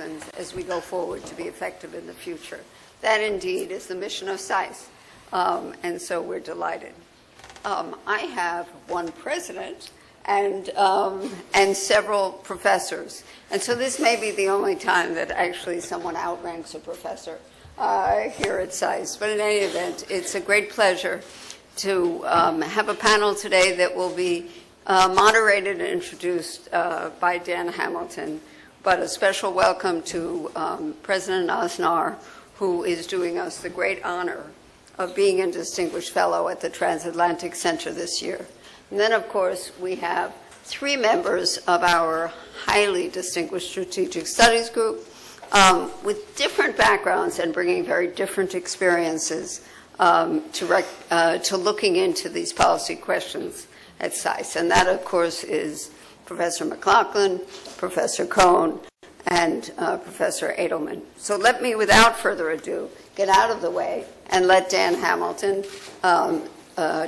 as we go forward to be effective in the future. That indeed is the mission of SAIS, and so we're delighted. I have one president and several professors, and so this may be the only time that actually someone outranks a professor here at SAIS. But in any event, it's a great pleasure to have a panel today that will be moderated and introduced by Dan Hamilton, but a special welcome to President Aznar, who is doing us the great honor of being a Distinguished Fellow at the Transatlantic Center this year. And then, of course, we have three members of our highly distinguished Strategic Studies Group with different backgrounds and bringing very different experiences to looking into these policy questions at SAIS. And that, of course, is Professor McLaughlin, Professor Cohn, and Professor Edelman. So let me, without further ado, get out of the way and let Dan Hamilton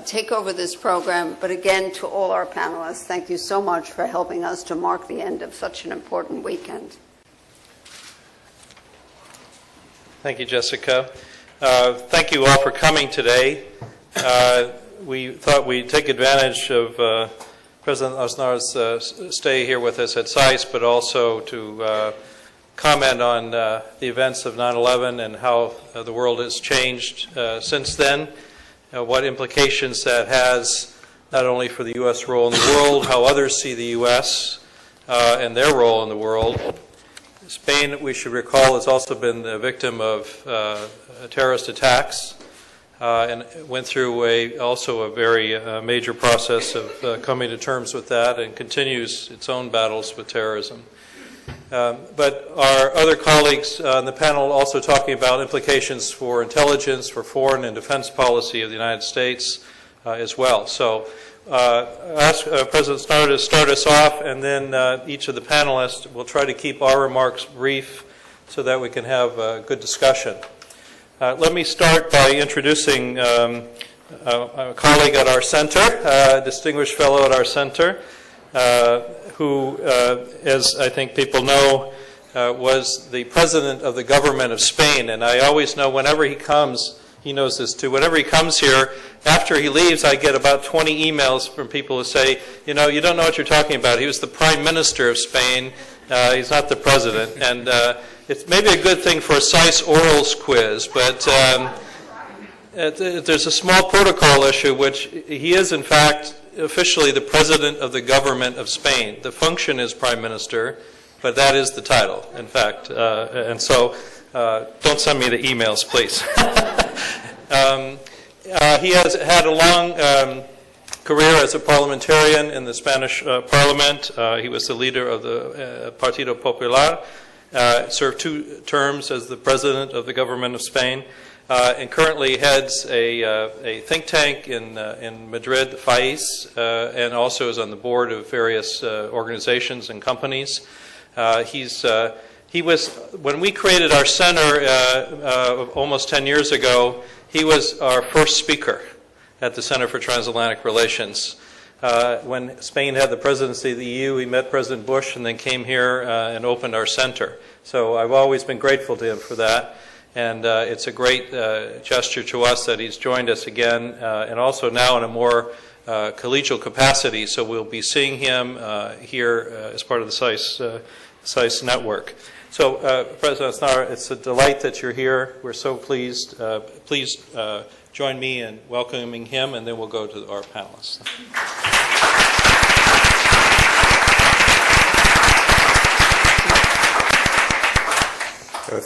take over this program. But again, to all our panelists, thank you so much for helping us to mark the end of such an important weekend. Thank you, Jessica. Thank you all for coming today. We thought we'd take advantage of President Aznar's stay here with us at SAIS, but also to comment on the events of 9/11 and how the world has changed since then, what implications that has not only for the U.S. role in the world, how others see the U.S. And their role in the world. Spain, we should recall, has also been the victim of terrorist attacks and went through also a very major process of coming to terms with that and continues its own battles with terrorism. But our other colleagues on the panel also talking about implications for intelligence, for foreign and defense policy of the United States as well. So ask President Aznar to start us off, and then each of the panelists will try to keep our remarks brief so that we can have a good discussion. Let me start by introducing a colleague at our center, a distinguished fellow at our center, who, as I think people know, was the president of the government of Spain. And I always know whenever he comes, he knows this too, whenever he comes here, after he leaves, I get about 20 emails from people who say, you know, you don't know what you're talking about. He was the prime minister of Spain. He's not the president. And it's maybe a good thing for a SAIS orals quiz, but there's a small protocol issue, which he is, in fact, officially the president of the government of Spain. The function is prime minister, but that is the title, in fact. And so don't send me the emails, please. He has had a long career as a parliamentarian in the Spanish parliament. He was the leader of the Partido Popular, served 2 terms as the president of the government of Spain, and currently heads a think tank in Madrid, FAIS, and also is on the board of various organizations and companies. He was, when we created our center almost 10 years ago, he was our first speaker at the Center for Transatlantic Relations. When Spain had the presidency of the EU, he met President Bush and then came here and opened our center. So I've always been grateful to him for that. And it's a great gesture to us that he's joined us again, and also now in a more collegial capacity. So we'll be seeing him here as part of the SAIS network. So, President Aznar, it's a delight that you're here. We're so pleased. Please join me in welcoming him, and then we'll go to our panelists.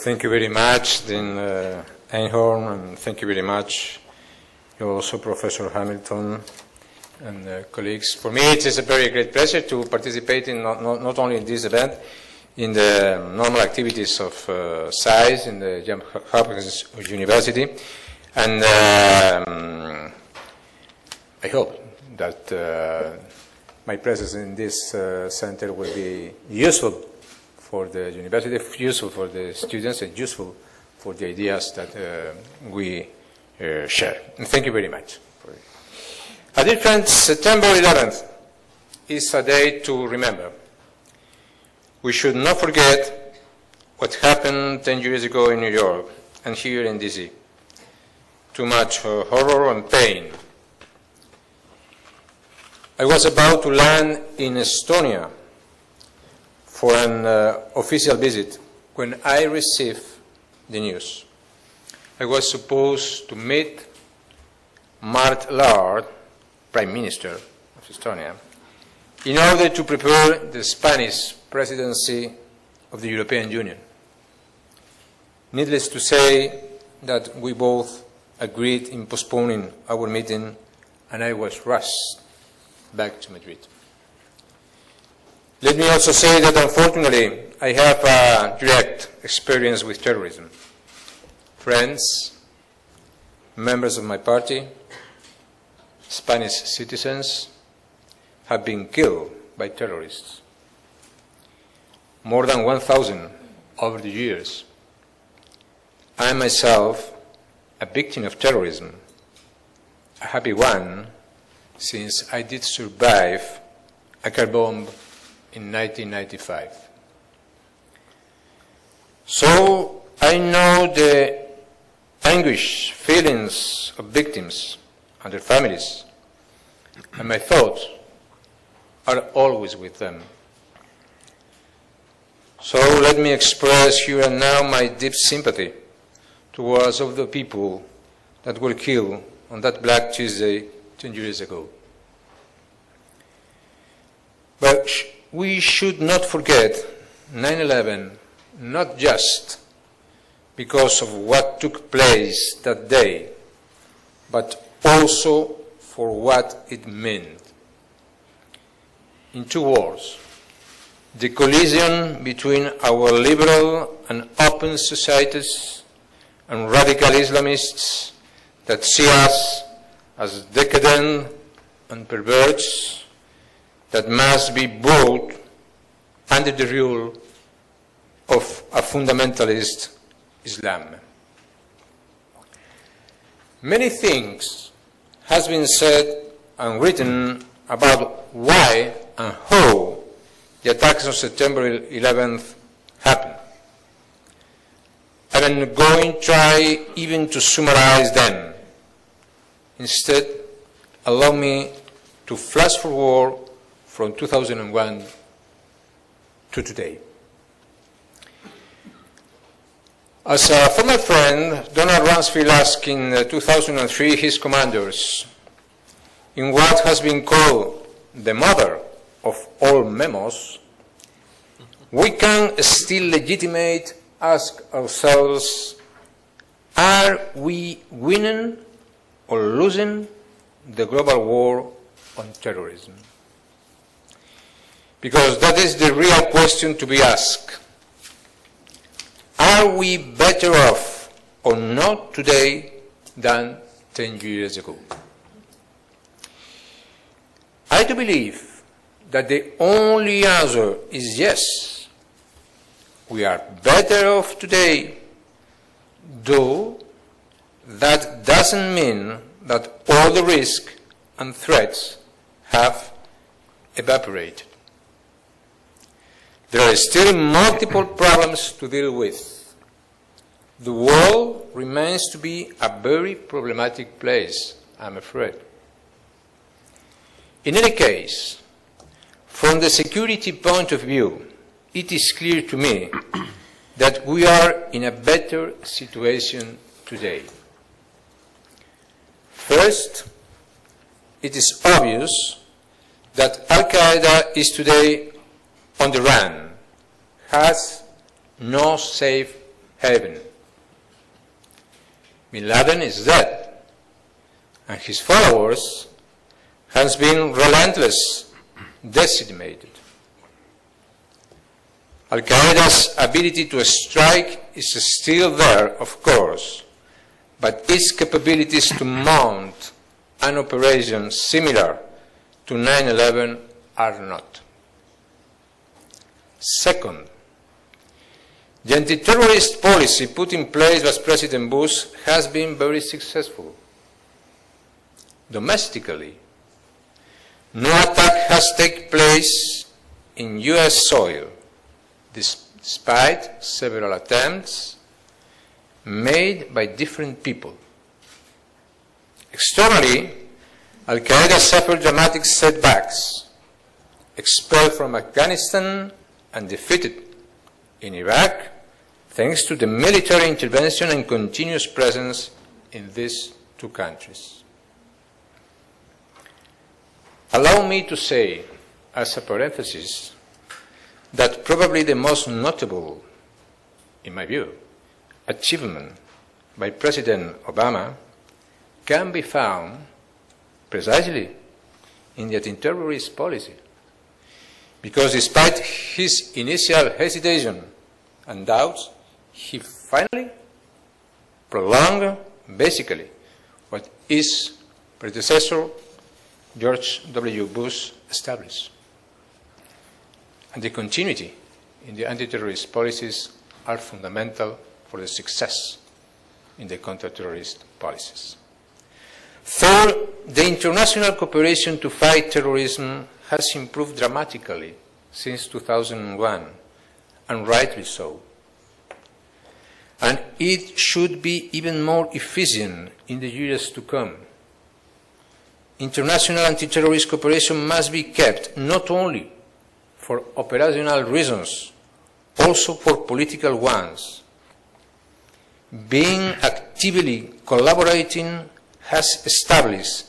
Thank you very much, Dean Einhorn, and thank you very much also Professor Hamilton and colleagues. For me, it is a very great pleasure to participate in not only in this event, in the normal activities of SAIS in the Johns Hopkins University, and I hope that my presence in this center will be useful for the university, useful for the students, and useful for the ideas that we share. And thank you very much. Dear friends, September 11th is a day to remember. We should not forget what happened 10 years ago in New York and here in DC. Too much horror and pain. I was about to land in Estonia for an official visit when I received the news. I was supposed to meet Mart Laar, Prime Minister of Estonia, in order to prepare the Spanish presidency of the European Union. Needless to say that we both agreed in postponing our meeting, and I was rushed back to Madrid. Let me also say that unfortunately I have a direct experience with terrorism. Friends, members of my party, Spanish citizens have been killed by terrorists. More than 1,000 over the years. I myself a victim of terrorism, a happy one, since I did survive a car bomb in 1995. So I know the anguish, feelings of victims and their families, and my thoughts are always with them. So let me express here and now my deep sympathy towards all the people that were killed on that Black Tuesday 10 years ago. But we should not forget 9/11, not just because of what took place that day, but also for what it meant. In two words, the collision between our liberal and open societies and radical Islamists that see us as decadent and perverts that must be brought under the rule of a fundamentalist Islam. Many things has been said and written about why and how the attacks on September 11th happened. I'm going to try even to summarize them. Instead, allow me to flash forward from 2001 to today. As a former friend, Donald Rumsfeld asked in 2003 his commanders, in what has been called the mother of all memos, we can still legitimate ask ourselves, are we winning or losing the global war on terrorism? Because that is the real question to be asked. Are we better off or not today than 10 years ago? I do believe that the only answer is yes. We are better off today, though that doesn't mean that all the risks and threats have evaporated. There are still multiple problems to deal with. The world remains to be a very problematic place, I'm afraid. In any case, from the security point of view, it is clear to me that we are in a better situation today. First, it is obvious that Al-Qaeda is today on the run, has no safe haven. Bin Laden is dead, and his followers has been relentless, decimated. Al-Qaeda's ability to strike is still there, of course, but its capabilities to mount an operation similar to 9/11 are not. Second, the anti-terrorist policy put in place by President Bush has been very successful. Domestically, no attack has taken place in US soil despite several attempts made by different people. Externally, Al-Qaeda suffered dramatic setbacks, expelled from Afghanistan and defeated in Iraq, thanks to the military intervention and continuous presence in these two countries. Allow me to say, as a parenthesis, that probably the most notable, in my view, achievement by President Obama can be found precisely in the anti-terrorist policy. Because despite his initial hesitation and doubts, he finally prolonged basically what his predecessor, George W. Bush, established. And the continuity in the anti-terrorist policies are fundamental for the success in the counter-terrorist policies. Third, the international cooperation to fight terrorism has improved dramatically since 2001, and rightly so. And it should be even more efficient in the years to come. International anti-terrorist cooperation must be kept not only for operational reasons, also for political ones. Being actively collaborating has established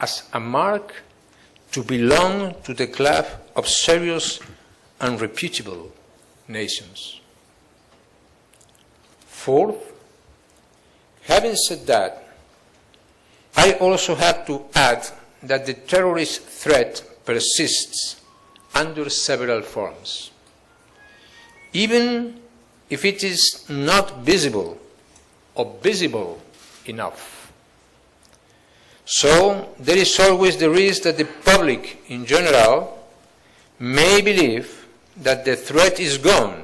as a mark to belong to the club of serious and reputable nations. Fourth, having said that, I also have to add that the terrorist threat persists under several forms. Even if it is not visible or visible enough. So there is always the risk that the public in general may believe that the threat is gone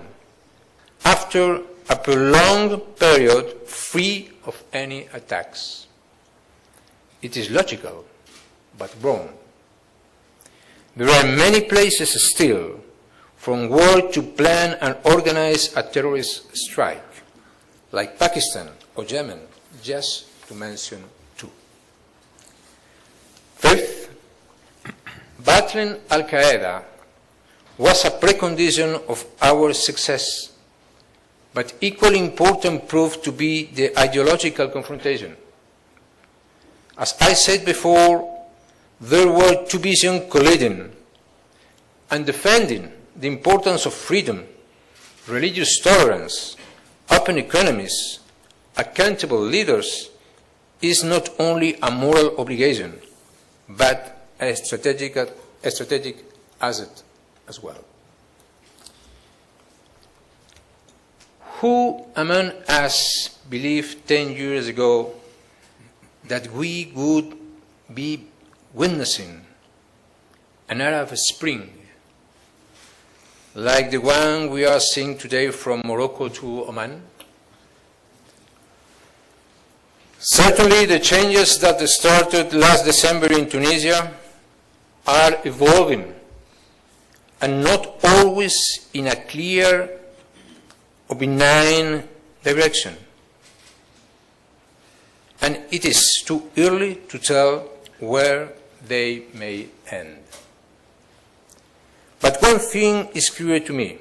after a prolonged period free of any attacks. It is logical, but wrong. There are many places still from where to plan and organize a terrorist strike, like Pakistan or Yemen, just to mention two. Fifth, battling Al-Qaeda was a precondition of our success, but equally important proved to be the ideological confrontation. As I said before, there were two visions colliding, and defending the importance of freedom, religious tolerance, open economies, accountable leaders is not only a moral obligation, but a strategic asset as well. Who among us believed 10 years ago that we would be witnessing an Arab Spring like the one we are seeing today from Morocco to Oman? Certainly the changes that started last December in Tunisia are evolving, and not always in a clear or benign direction. And it is too early to tell where they may end. But one thing is clear to me.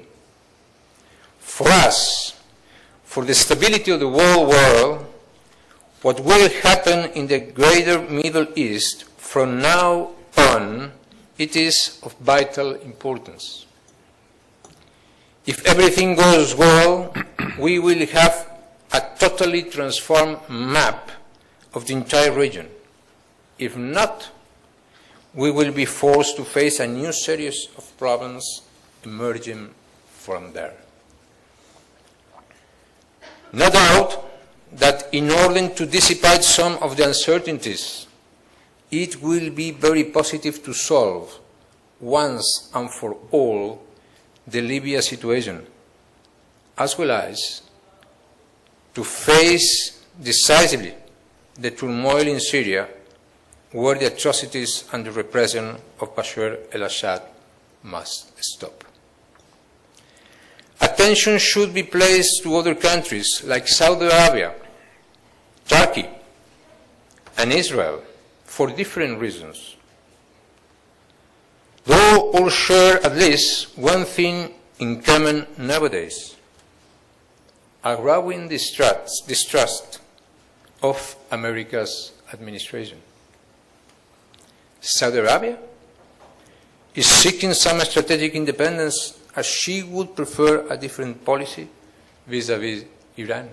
For us, for the stability of the whole world, what will happen in the greater Middle East from now on, it is of vital importance. If everything goes well, we will have a totally transformed map of the entire region. If not, we will be forced to face a new series of problems emerging from there. No doubt that in order to dissipate some of the uncertainties, it will be very positive to solve once and for all the Libya situation, as well as to face decisively the turmoil in Syria, where the atrocities and the repression of Bashar al-Assad must stop. Attention should be placed to other countries like Saudi Arabia, Turkey, and Israel for different reasons. Though all share at least one thing in common nowadays: a growing distrust of America's administration. Saudi Arabia is seeking some strategic independence, as she would prefer a different policy vis-à-vis Iran.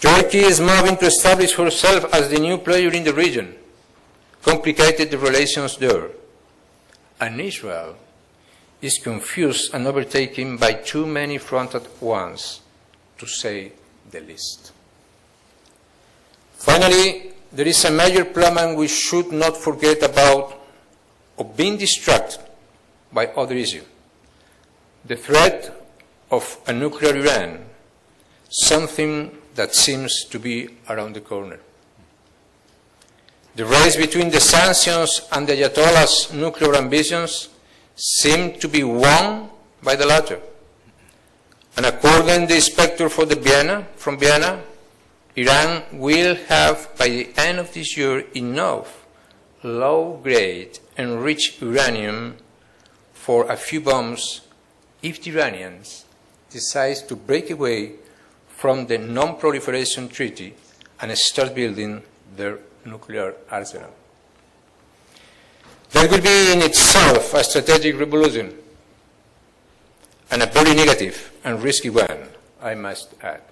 Turkey is moving to establish herself as the new player in the region, complicated the relations there. And Israel is confused and overtaken by too many fronts at once, to say the least. Finally, there is a major problem we should not forget about, of being distracted by other issues: the threat of a nuclear Iran, something that seems to be around the corner. The race between the sanctions and the Ayatollah's nuclear ambitions seem to be won by the latter. And according to the inspector from Vienna, Iran will have, by the end of this year, enough low-grade enriched uranium for a few bombs if the Iranians decide to break away from the Non-Proliferation Treaty and start building their nuclear arsenal. That will be in itself a strategic revolution, and a very negative and risky one, I must add.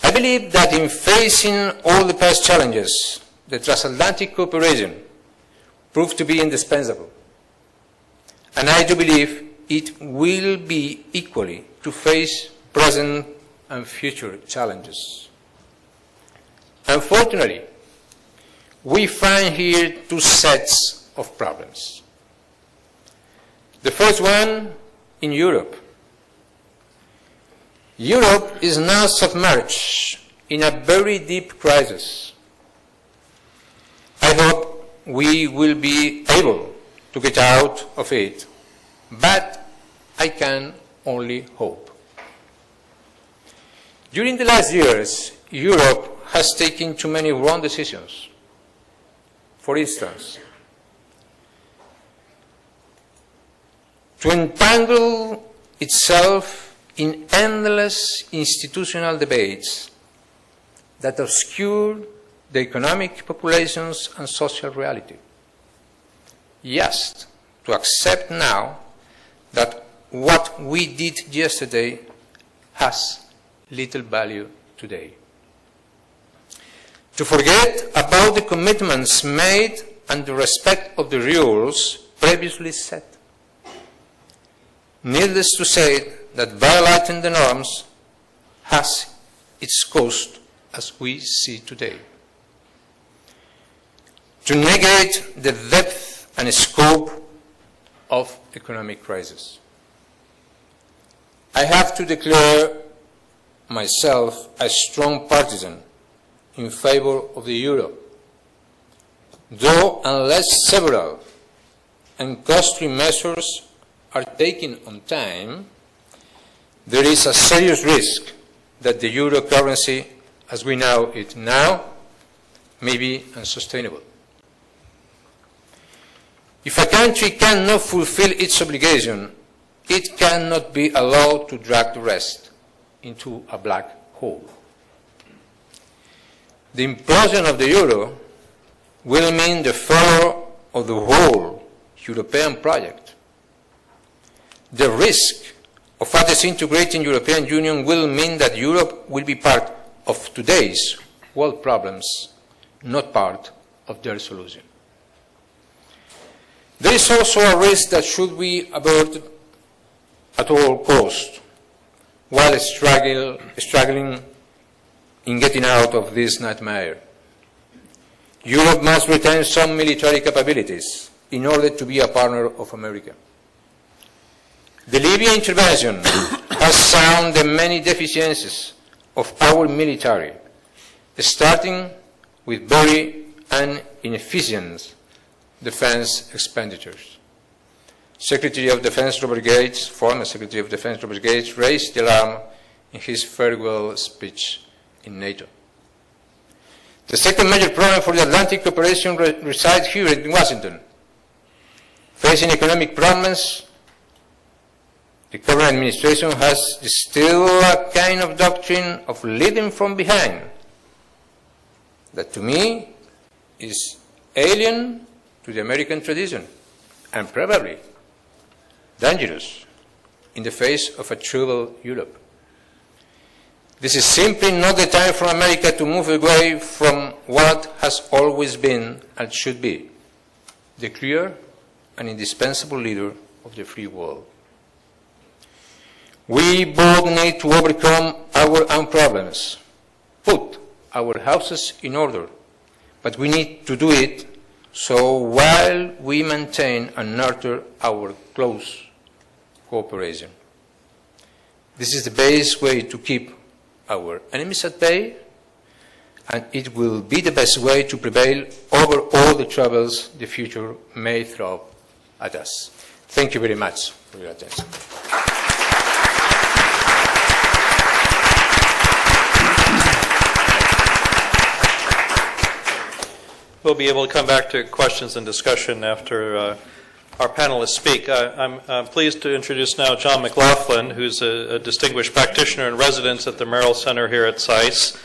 I believe that in facing all the past challenges, the transatlantic cooperation proved to be indispensable. And I do believe it will be equally to face present and future challenges. Unfortunately, we find here two sets of problems. The first one in Europe. Europe is now submerged in a very deep crisis. I hope we will be able to get out of it, but I can only hope. During the last years, Europe has taken too many wrong decisions. For instance, to entangle itself in endless institutional debates that obscure the economic, populations, and social reality. Yes, to accept now that what we did yesterday has little value today. To forget about the commitments made and the respect of the rules previously set. Needless to say that violating the norms has its cost, as we see today. To negate the depth and scope of economic crisis. I have to declare myself a strong partisan in favor of the euro, though unless several and costly measures are taken on time, there is a serious risk that the euro currency, as we know it now, may be unsustainable. If a country cannot fulfill its obligation, it cannot be allowed to drag the rest into a black hole. The implosion of the euro will mean the failure of the whole European project. The risk of a disintegrating European Union will mean that Europe will be part of today's world problems, not part of their solution. There is also a risk that should be averted at all costs, while struggling in getting out of this nightmare. Europe must retain some military capabilities in order to be a partner of America. The Libya intervention has shown the many deficiencies of our military, starting with very inefficient defense expenditures. Secretary of Defense Robert Gates, former Secretary of Defense Robert Gates, raised the alarm in his farewell speech in NATO. The second major problem for the Atlantic cooperation resides here in Washington. Facing economic problems, the current administration has still a kind of doctrine of leading from behind that to me is alien to the American tradition and probably dangerous in the face of a troubled Europe. This is simply not the time for America to move away from what has always been and should be the clear and indispensable leader of the free world. We both need to overcome our own problems, put our houses in order, but we need to do it so while we maintain and nurture our close cooperation. This is the best way to keep our enemies at bay, and it will be the best way to prevail over all the troubles the future may throw at us. Thank you very much for your attention. We'll be able to come back to questions and discussion after our panelists speak. I'm pleased to introduce now John McLaughlin, who's a distinguished practitioner in residence at the Merrill Center here at SAIS,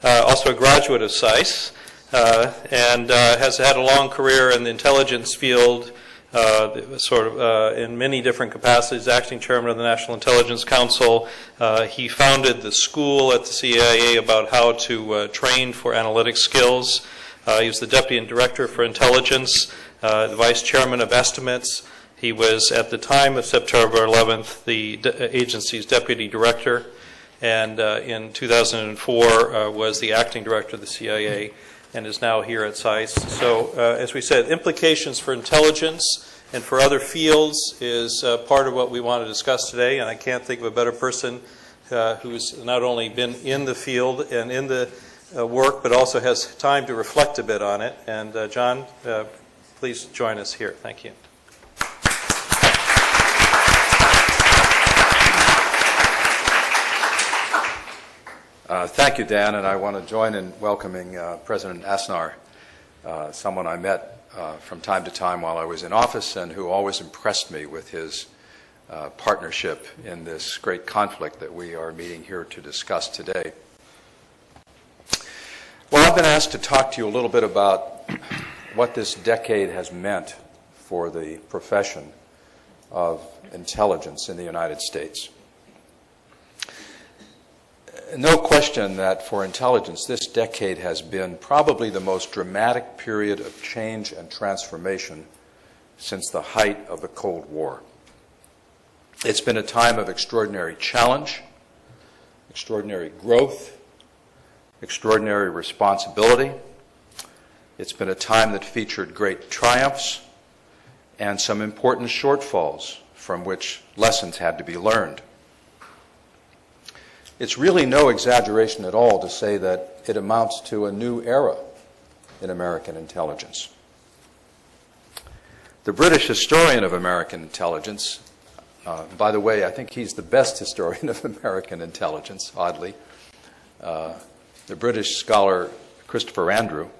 also a graduate of SAIS, and has had a long career in the intelligence field, in many different capacities, acting chairman of the National Intelligence Council. He founded the school at the CIA about how to train for analytic skills. He was the deputy director for intelligence, the vice chairman of estimates. He was, at the time of September 11th, the agency's deputy director, and in 2004 was the acting director of the CIA, and is now here at SAIS. So, as we said, implications for intelligence and for other fields is part of what we want to discuss today, and I can't think of a better person who's not only been in the field and in the work, but also has time to reflect a bit on it. And John, please join us here. Thank you. Thank you, Dan, and I want to join in welcoming President Aznar, someone I met from time to time while I was in office and who always impressed me with his partnership in this great conflict that we are meeting here to discuss today. Well, I've been asked to talk to you a little bit about what this decade has meant for the profession of intelligence in the United States. No question that for intelligence, this decade has been probably the most dramatic period of change and transformation since the height of the Cold War. It's been a time of extraordinary challenge, extraordinary growth, extraordinary responsibility. It's been a time that featured great triumphs and some important shortfalls from which lessons had to be learned. It's really no exaggeration at all to say that it amounts to a new era in American intelligence. The British historian of American intelligence, by the way, I think he's the best historian of American intelligence, oddly, the British scholar Christopher Andrew,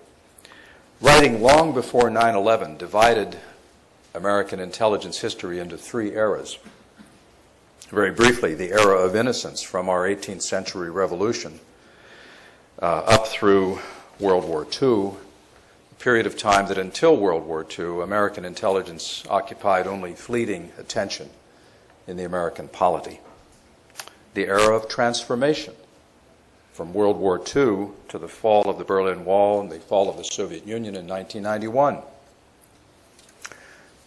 writing long before 9/11, divided American intelligence history into three eras. Very briefly, the era of innocence from our 18th century revolution up through World War II, a period of time that until World War II, American intelligence occupied only fleeting attention in the American polity. The era of transformation, from World War II to the fall of the Berlin Wall and the fall of the Soviet Union in 1991,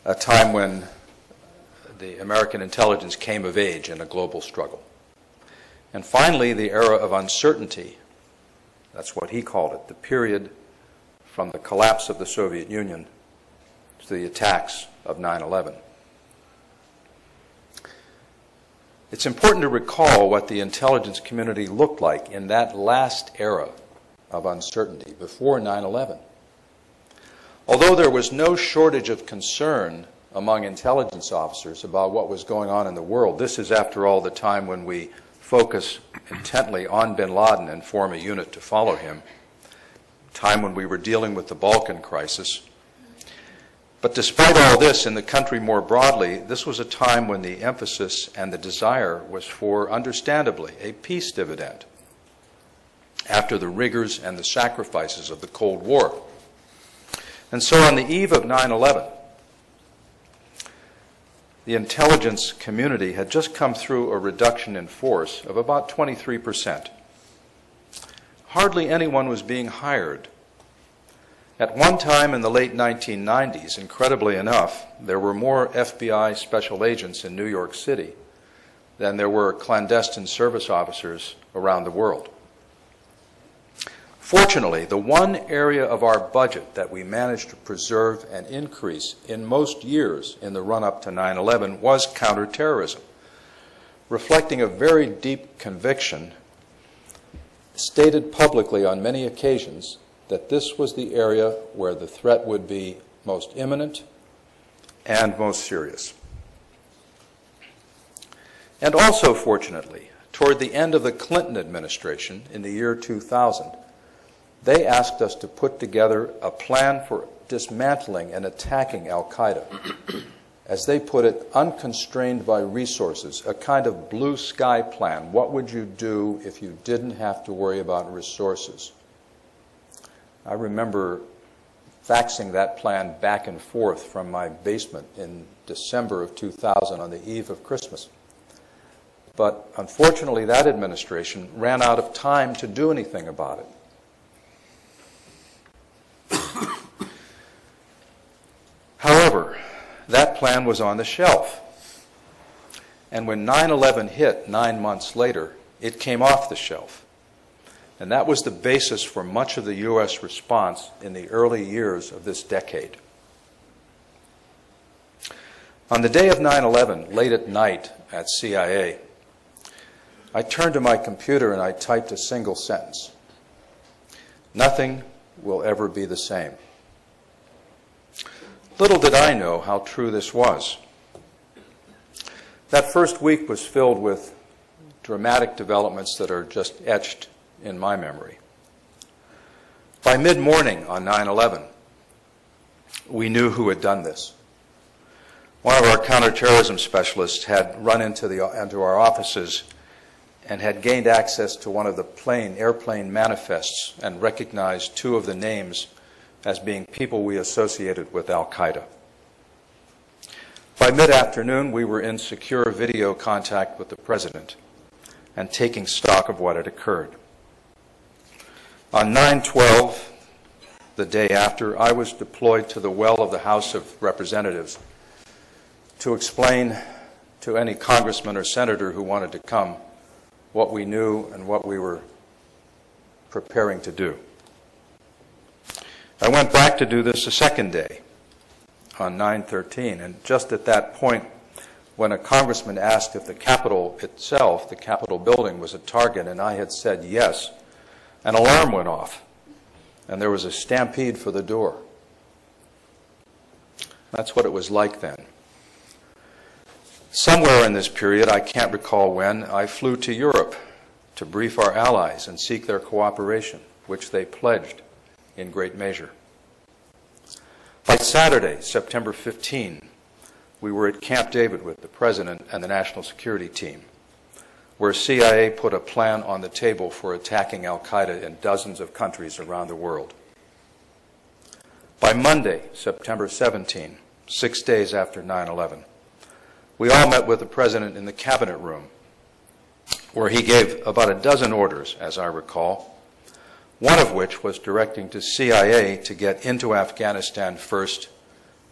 a time when the American intelligence came of age in a global struggle. And finally, the era of uncertainty. That's what he called it, the period from the collapse of the Soviet Union to the attacks of 9/11. It's important to recall what the intelligence community looked like in that last era of uncertainty, before 9/11. Although there was no shortage of concern among intelligence officers about what was going on in the world. This is, after all, the time when we focus intently on bin Laden and form a unit to follow him, time when we were dealing with the Balkan crisis. But despite all this, in the country more broadly, this was a time when the emphasis and the desire was for, understandably, a peace dividend after the rigors and the sacrifices of the Cold War. And so on the eve of 9/11, the intelligence community had just come through a reduction in force of about 23%. Hardly anyone was being hired. At one time in the late 1990s, incredibly enough, there were more FBI special agents in New York City than there were clandestine service officers around the world. Fortunately, the one area of our budget that we managed to preserve and increase in most years in the run-up to 9/11 was counterterrorism, reflecting a very deep conviction stated publicly on many occasions that this was the area where the threat would be most imminent and most serious. And also, fortunately, toward the end of the Clinton administration in the year 2000, they asked us to put together a plan for dismantling and attacking al-Qaeda. As they put it, unconstrained by resources, a kind of blue sky plan. What would you do if you didn't have to worry about resources? I remember faxing that plan back and forth from my basement in December of 2000 on the eve of Christmas. But unfortunately, that administration ran out of time to do anything about it. However, that plan was on the shelf. And when 9/11 hit 9 months later, it came off the shelf. And that was the basis for much of the U.S. response in the early years of this decade. On the day of 9/11, late at night at CIA, I turned to my computer and I typed a single sentence. Nothing will ever be the same. Little did I know how true this was. That first week was filled with dramatic developments that are just etched in my memory. By mid-morning on 9/11, we knew who had done this. One of our counterterrorism specialists had run into our offices and had gained access to one of the airplane manifests and recognized two of the names as being people we associated with al-Qaeda. By mid-afternoon, we were in secure video contact with the President and taking stock of what had occurred. On 9/12, the day after, I was deployed to the well of the House of Representatives to explain to any congressman or senator who wanted to come what we knew and what we were preparing to do. I went back to do this a second day on 9/13, and just at that point, when a congressman asked if the Capitol itself, the Capitol building, was a target, and I had said yes, an alarm went off, and there was a stampede for the door. That's what it was like then. Somewhere in this period, I can't recall when, I flew to Europe to brief our allies and seek their cooperation, which they pledged in great measure. By Saturday, September 15, we were at Camp David with the President and the National Security Team, where CIA put a plan on the table for attacking al-Qaeda in dozens of countries around the world. By Monday, September 17, 6 days after 9/11, we all met with the President in the Cabinet Room, where he gave about a dozen orders, as I recall, one of which was directing to CIA to get into Afghanistan first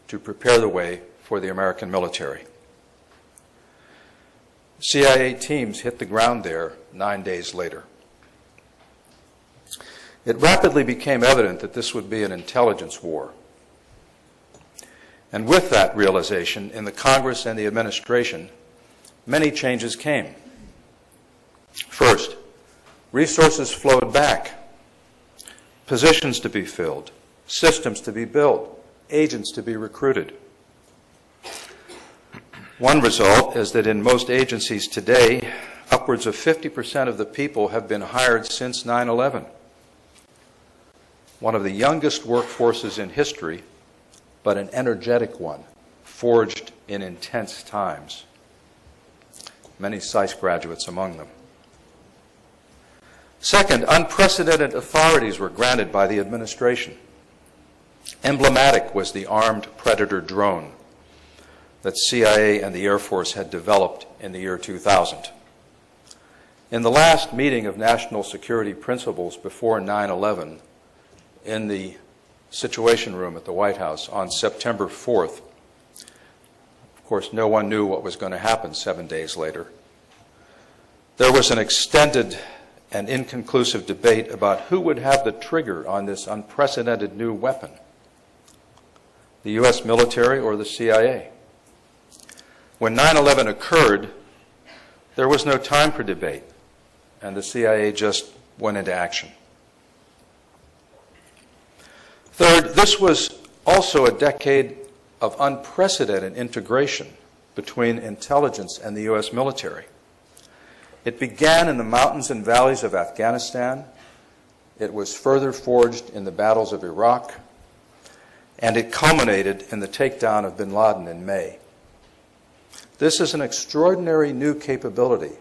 to prepare the way for the American military. CIA teams hit the ground there 9 days later. It rapidly became evident that this would be an intelligence war. And with that realization, in the Congress and the administration, many changes came. First, resources flowed back. Positions to be filled, systems to be built, agents to be recruited. One result is that in most agencies today, upwards of 50% of the people have been hired since 9/11. One of the youngest workforces in history, but an energetic one, forged in intense times. Many SAIS graduates among them. Second, unprecedented authorities were granted by the administration. Emblematic was the armed Predator drone that CIA and the Air Force had developed in the year 2000. In the last meeting of national security principles before 9/11, in the Situation Room at the White House on September 4th, of course, no one knew what was going to happen 7 days later. There was an extended and inconclusive debate about who would have the trigger on this unprecedented new weapon, the U.S. military or the CIA. When 9/11 occurred, there was no time for debate, and the CIA just went into action. Third, this was also a decade of unprecedented integration between intelligence and the U.S. military. It began in the mountains and valleys of Afghanistan. It was further forged in the battles of Iraq, and it culminated in the takedown of bin Laden in May. This is an extraordinary new capability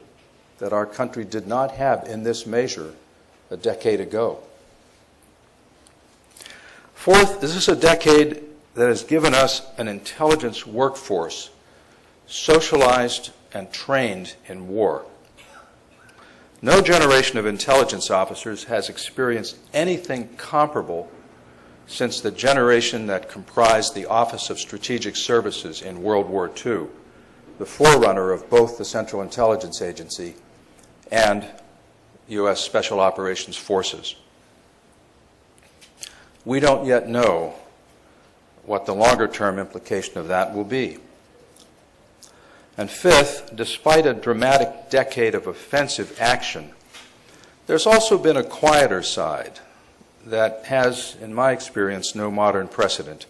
that our country did not have in this measure a decade ago. Fourth, this is a decade that has given us an intelligence workforce socialized and trained in war. No generation of intelligence officers has experienced anything comparable since the generation that comprised the Office of Strategic Services in World War II, the forerunner of both the Central Intelligence Agency and U.S. Special Operations Forces. We don't yet know what the longer-term implication of that will be. And fifth, despite a dramatic decade of offensive action, there's also been a quieter side that has, in my experience, no modern precedent.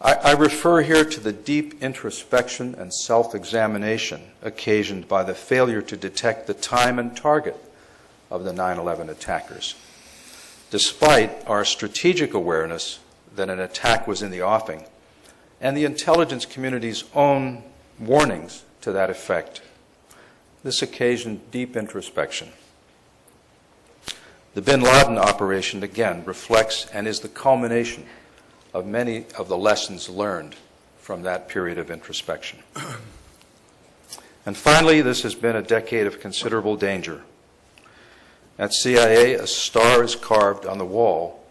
I refer here to the deep introspection and self-examination occasioned by the failure to detect the time and target of the 9/11 attackers. Despite our strategic awareness that an attack was in the offing and the intelligence community's own warnings to that effect, this occasioned deep introspection. The bin Laden operation, again, reflects and is the culmination of many of the lessons learned from that period of introspection. And finally, this has been a decade of considerable danger. At CIA, a star is carved on the wall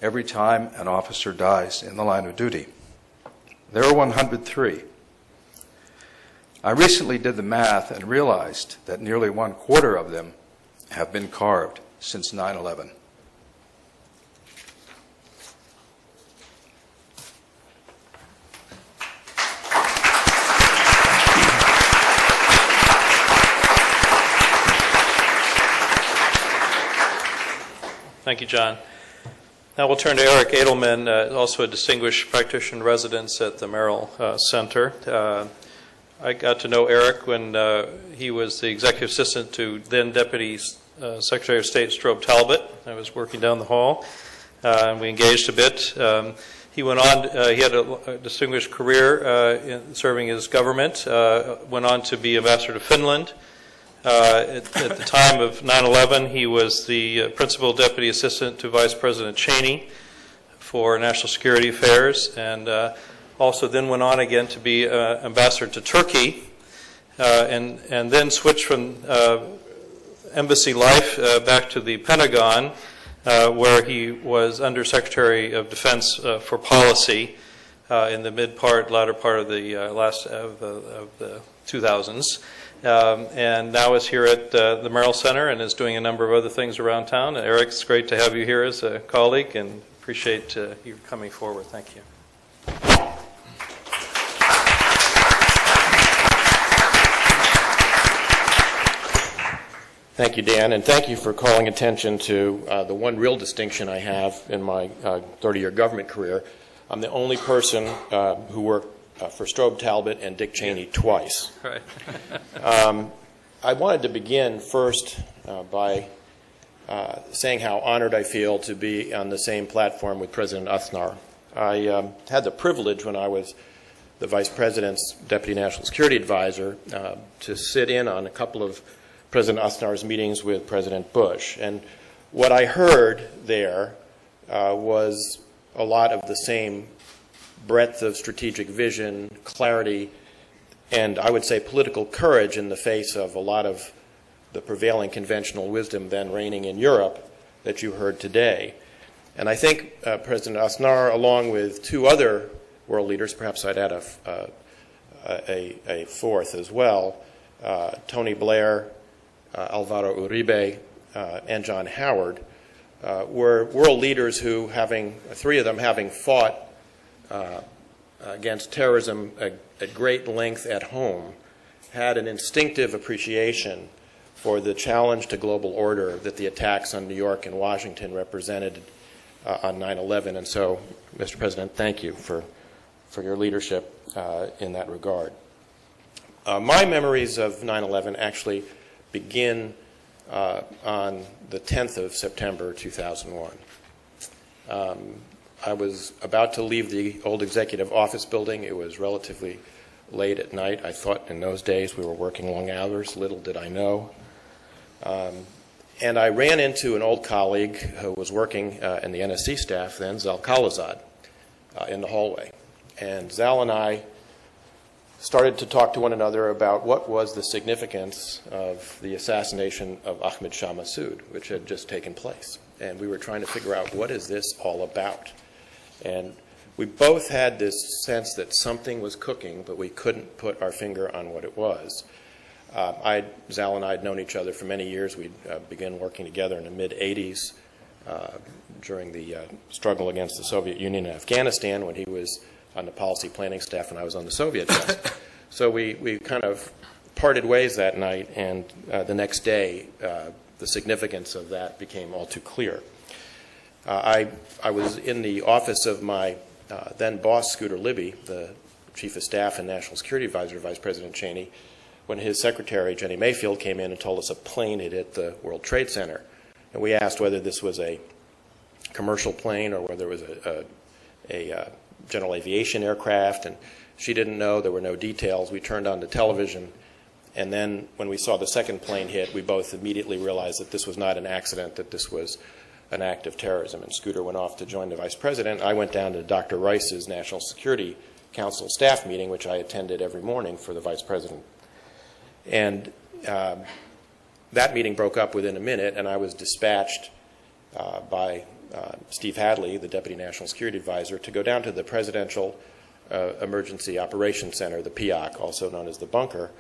every time an officer dies in the line of duty. There are 103. I recently did the math and realized that nearly 1/4 of them have been carved since 9/11. Thank you, John. Now we'll turn to Eric Edelman, also a distinguished practitioner in residence at the Merrill Center. I got to know Eric when he was the executive assistant to then Deputy Secretary of State Strobe Talbot. I was working down the hall, and we engaged a bit. He went on, he had a distinguished career in serving his government, went on to be ambassador to Finland. At the time of 9/11, he was the principal deputy assistant to Vice President Cheney for National Security Affairs, and also then went on again to be ambassador to Turkey, and then switched from embassy life back to the Pentagon, where he was Under Secretary of Defense for Policy in the latter part of the of the 2000s. And now is here at the Merrill Center and is doing a number of other things around town. Eric, it's great to have you here as a colleague, and appreciate you coming forward. Thank you. Thank you, Dan, and thank you for calling attention to the one real distinction I have in my 30-year government career. I'm the only person who worked for Strobe Talbot and Dick Cheney twice. Right. I wanted to begin first by saying how honored I feel to be on the same platform with President Aznar. I had the privilege when I was the Vice President's Deputy National Security Advisor to sit in on a couple of President Aznar's meetings with President Bush. And what I heard there was a lot of the same breadth of strategic vision, clarity, and I would say political courage in the face of a lot of the prevailing conventional wisdom then reigning in Europe that you heard today. And I think President Aznar, along with two other world leaders, perhaps I'd add a fourth as well, Tony Blair, Alvaro Uribe, and John Howard, were world leaders who, three of them having fought against terrorism at great length at home, had an instinctive appreciation for the challenge to global order that the attacks on New York and Washington represented on 9/11. And so, Mr. President, thank you for your leadership in that regard. My memories of 9/11 actually begin on the 10th of September 2001. I was about to leave the old executive office building. It was relatively late at night. I thought in those days we were working long hours. Little did I know. And I ran into an old colleague who was working in the NSC staff then, Zal Khalilzad, in the hallway. And Zal and I started to talk to one another about what was the significance of the assassination of Ahmed Shah Massoud, which had just taken place. And we were trying to figure out, what is this all about? And we both had this sense that something was cooking, but we couldn't put our finger on what it was. Zal and I had known each other for many years. We'd begun working together in the mid-'80s during the struggle against the Soviet Union in Afghanistan, when he was on the policy planning staff and I was on the Soviet desk. So we kind of parted ways that night, and the next day the significance of that became all too clear. I was in the office of my then boss, Scooter Libby, the Chief of Staff and National Security Advisor to Vice President Cheney, when his secretary, Jenny Mayfield, came in and told us a plane had hit the World Trade Center. And we asked whether this was a commercial plane or whether it was a general aviation aircraft, and she didn't know. There were no details. We turned on the television, and then when we saw the second plane hit, we both immediately realized that this was not an accident, that this was an act of terrorism. And Scooter went off to join the Vice President. I went down to Dr. Rice's National Security Council staff meeting, which I attended every morning for the Vice President. And that meeting broke up within a minute, and I was dispatched by Steve Hadley, the Deputy National Security Advisor, to go down to the Presidential Emergency Operations Center, the PIOC, also known as the bunker,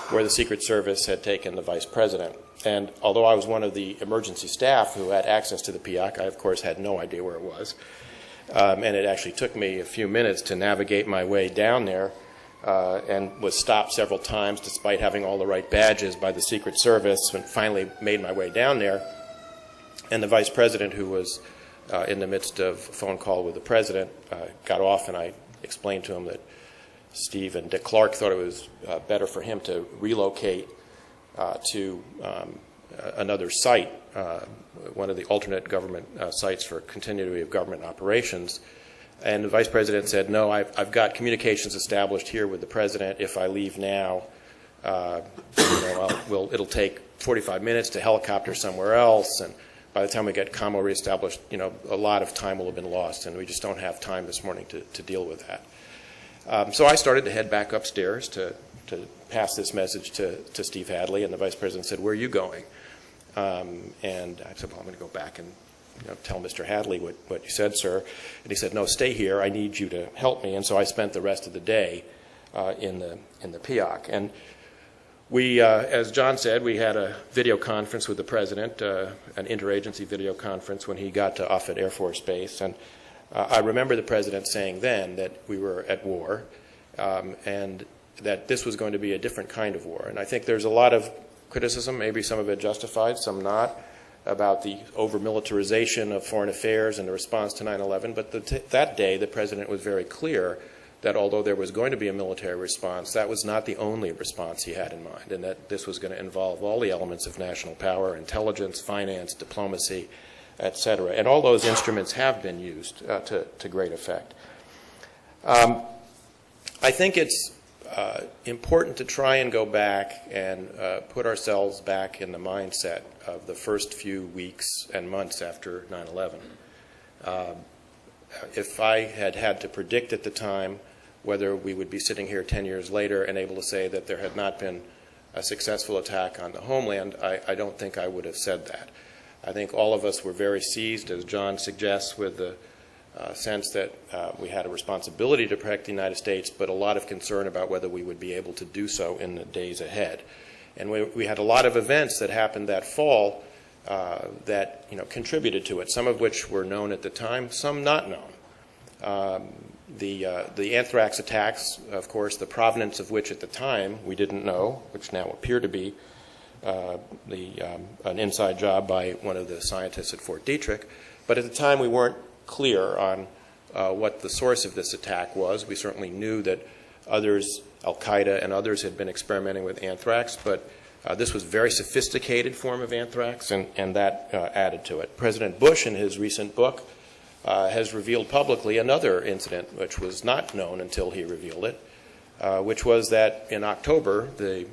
where the Secret Service had taken the Vice President. And although I was one of the emergency staff who had access to the PIOC, I, of course, had no idea where it was. And it actually took me a few minutes to navigate my way down there, and was stopped several times despite having all the right badges by the Secret Service, and finally made my way down there. And the Vice President, who was in the midst of a phone call with the President, got off, and I explained to him that Steve and Dick Clark thought it was better for him to relocate to another site, one of the alternate government sites for continuity of government operations. And the Vice President said, no, I've got communications established here with the President. If I leave now, it'll take 45 minutes to helicopter somewhere else, and by the time we get commo reestablished, a lot of time will have been lost, and we just don't have time this morning to deal with that. So I started to head back upstairs to pass this message to Steve Hadley, and the Vice President said, where are you going? And I said, well, I'm going to go back and tell Mr. Hadley what you said, sir. And he said, no, stay here. I need you to help me. And so I spent the rest of the day in the PIOC. And we, as John said, we had a video conference with the President, an interagency video conference when he got to Offutt Air Force Base. And I remember the President saying then that we were at war, and that this was going to be a different kind of war. And I think there's a lot of criticism, maybe some of it justified, some not, about the over-militarization of foreign affairs and the response to 9/11. But that day, the President was very clear that although there was going to be a military response, that was not the only response he had in mind, and that this was going to involve all the elements of national power, intelligence, finance, diplomacy, et cetera. And all those instruments have been used to great effect. I think it's important to try and go back and put ourselves back in the mindset of the first few weeks and months after 9/11. If I had had to predict at the time whether we would be sitting here 10 years later and able to say that there had not been a successful attack on the homeland, I don't think I would have said that. I think all of us were very seized, as John suggests, with the sense that we had a responsibility to protect the United States, but a lot of concern about whether we would be able to do so in the days ahead. And we had a lot of events that happened that fall that contributed to it, some of which were known at the time, some not known. The anthrax attacks, of course, the provenance of which at the time we didn't know, which now appear to be an inside job by one of the scientists at Fort Detrick. But at the time we weren't clear on what the source of this attack was. We certainly knew that others, Al-Qaeda and others, had been experimenting with anthrax, but this was a very sophisticated form of anthrax, and that added to it. President Bush, in his recent book, has revealed publicly another incident which was not known until he revealed it, which was that in October, the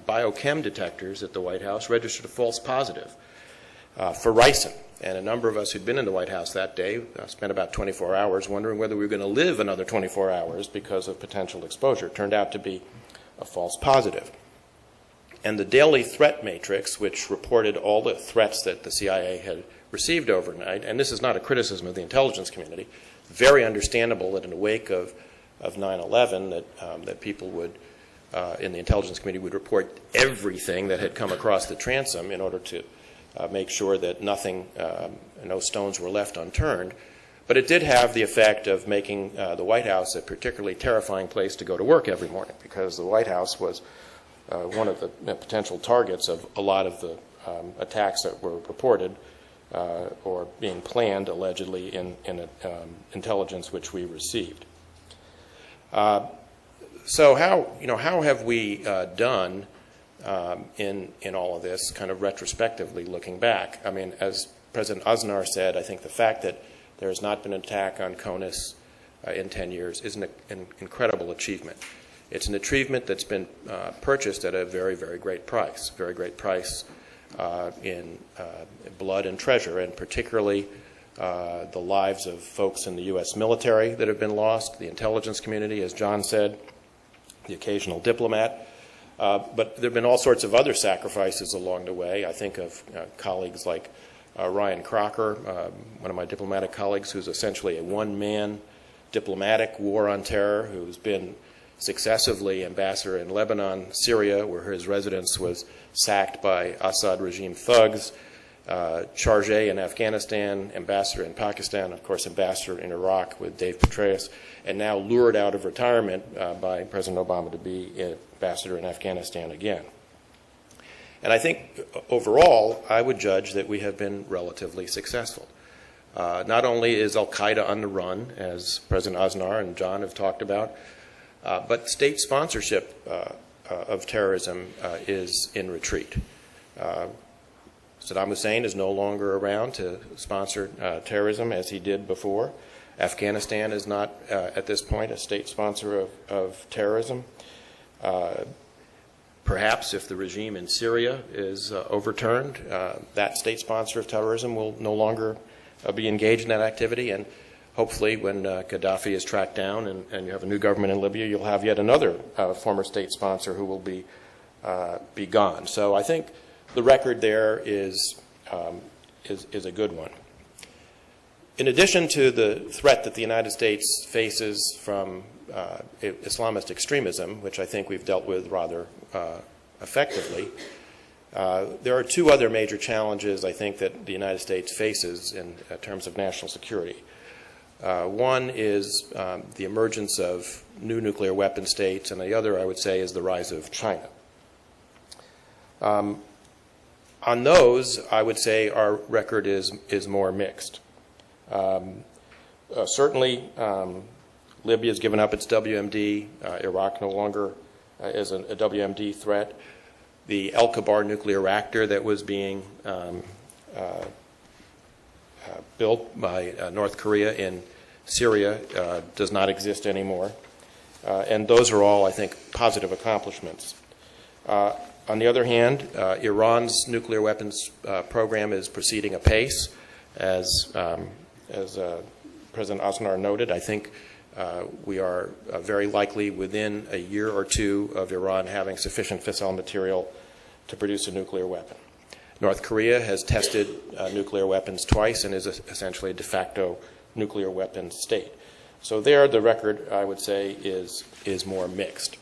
biochem detectors at the White House registered a false positive for ricin. And a number of us who'd been in the White House that day spent about 24 hours wondering whether we were going to live another 24 hours because of potential exposure. It turned out to be a false positive. And the daily threat matrix, which reported all the threats that the CIA had received overnight, and this is not a criticism of the intelligence community, very understandable that in the wake of 9/11 that people would, in the intelligence community, would report everything that had come across the transom in order to make sure that no stones were left unturned. But it did have the effect of making the White House a particularly terrifying place to go to work every morning, because the White House was one of the potential targets of a lot of the attacks that were reported or being planned, allegedly, in intelligence which we received. So how have we done in all of this, kind of retrospectively looking back? I mean, as President Aznar said, I think the fact that there has not been an attack on CONUS in 10 years is an incredible achievement. It's an achievement that's been purchased at a very, very great price, in blood and treasure, and particularly the lives of folks in the U.S. military that have been lost, the intelligence community, as John said, the occasional diplomat. But there have been all sorts of other sacrifices along the way. I think of colleagues like Ryan Crocker, one of my diplomatic colleagues, who's essentially a one-man diplomatic war on terror, who's been successively ambassador in Lebanon, Syria, where his residence was sacked by Assad regime thugs, charge in Afghanistan, ambassador in Pakistan, of course ambassador in Iraq with Dave Petraeus, and now lured out of retirement by President Obama to be ambassador in Afghanistan again. And I think overall, I would judge that we have been relatively successful. Not only is Al-Qaeda on the run, as President Aznar and John have talked about, but state sponsorship of terrorism is in retreat. Saddam Hussein is no longer around to sponsor terrorism as he did before. Afghanistan is not, at this point, a state sponsor of terrorism. Perhaps if the regime in Syria is overturned, that state sponsor of terrorism will no longer be engaged in that activity, and hopefully when Gaddafi is tracked down and you have a new government in Libya, you'll have yet another former state sponsor who will be gone. So I think the record there is a good one. In addition to the threat that the United States faces from Islamist extremism, which I think we've dealt with rather effectively, there are two other major challenges I think that the United States faces in terms of national security. One is the emergence of new nuclear weapon states, and the other, I would say, is the rise of China. On those, I would say our record is more mixed. Certainly, Libya has given up its WMD. Iraq no longer is a WMD threat. The El-Kabar nuclear reactor that was being built by North Korea in Syria does not exist anymore. And those are all, I think, positive accomplishments. On the other hand, Iran's nuclear weapons program is proceeding apace. As President Aznar noted, I think we are very likely within a year or two of Iran having sufficient fissile material to produce a nuclear weapon. North Korea has tested nuclear weapons twice and is essentially a de facto nuclear weapons state. So there, the record, I would say, is more mixed.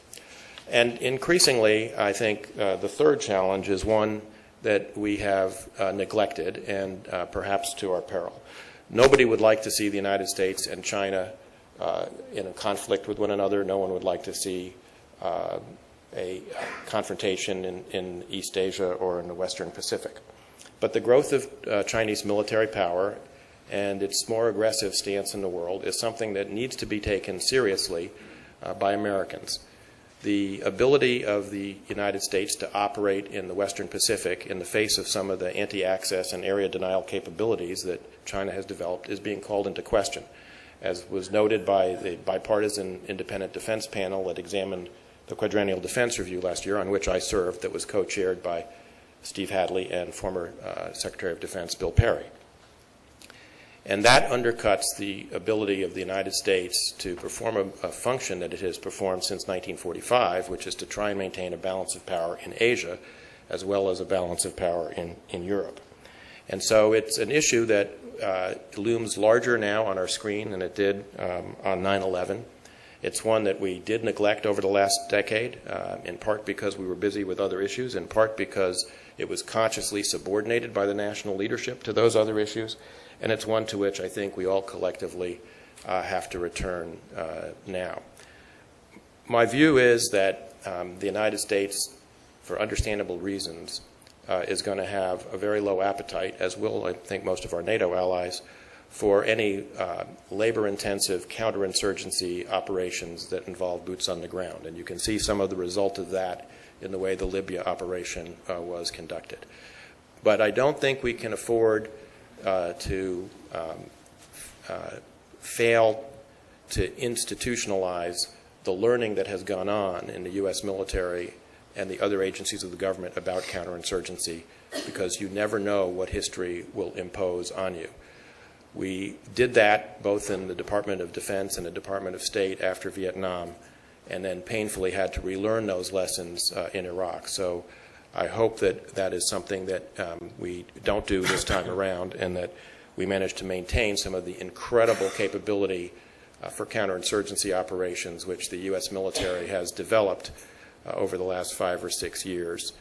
And increasingly, I think the third challenge is one that we have neglected, and perhaps to our peril. Nobody would like to see the United States and China in a conflict with one another. No one would like to see a confrontation in East Asia or in the Western Pacific. But the growth of Chinese military power and its more aggressive stance in the world is something that needs to be taken seriously by Americans. The ability of the United States to operate in the Western Pacific in the face of some of the anti-access and area denial capabilities that China has developed is being called into question, as was noted by the bipartisan independent defense panel that examined the Quadrennial Defense Review last year, on which I served, that was co-chaired by Steve Hadley and former Secretary of Defense Bill Perry. And that undercuts the ability of the United States to perform a function that it has performed since 1945, which is to try and maintain a balance of power in Asia, as well as a balance of power in Europe. And so it's an issue that looms larger now on our screen than it did on 9/11. It's one that we did neglect over the last decade, in part because we were busy with other issues, in part because it was consciously subordinated by the national leadership to those other issues. And it's one to which I think we all collectively have to return now. My view is that the United States, for understandable reasons, is going to have a very low appetite, as will, I think, most of our NATO allies, for any labor-intensive counterinsurgency operations that involve boots on the ground. And you can see some of the result of that in the way the Libya operation was conducted. But I don't think we can afford to fail to institutionalize the learning that has gone on in the U.S. military and the other agencies of the government about counterinsurgency, because you never know what history will impose on you. We did that both in the Department of Defense and the Department of State after Vietnam, and then painfully had to relearn those lessons in Iraq. So I hope that that is something that we don't do this time around, and that we manage to maintain some of the incredible capability for counterinsurgency operations which the U.S. military has developed over the last 5 or 6 years,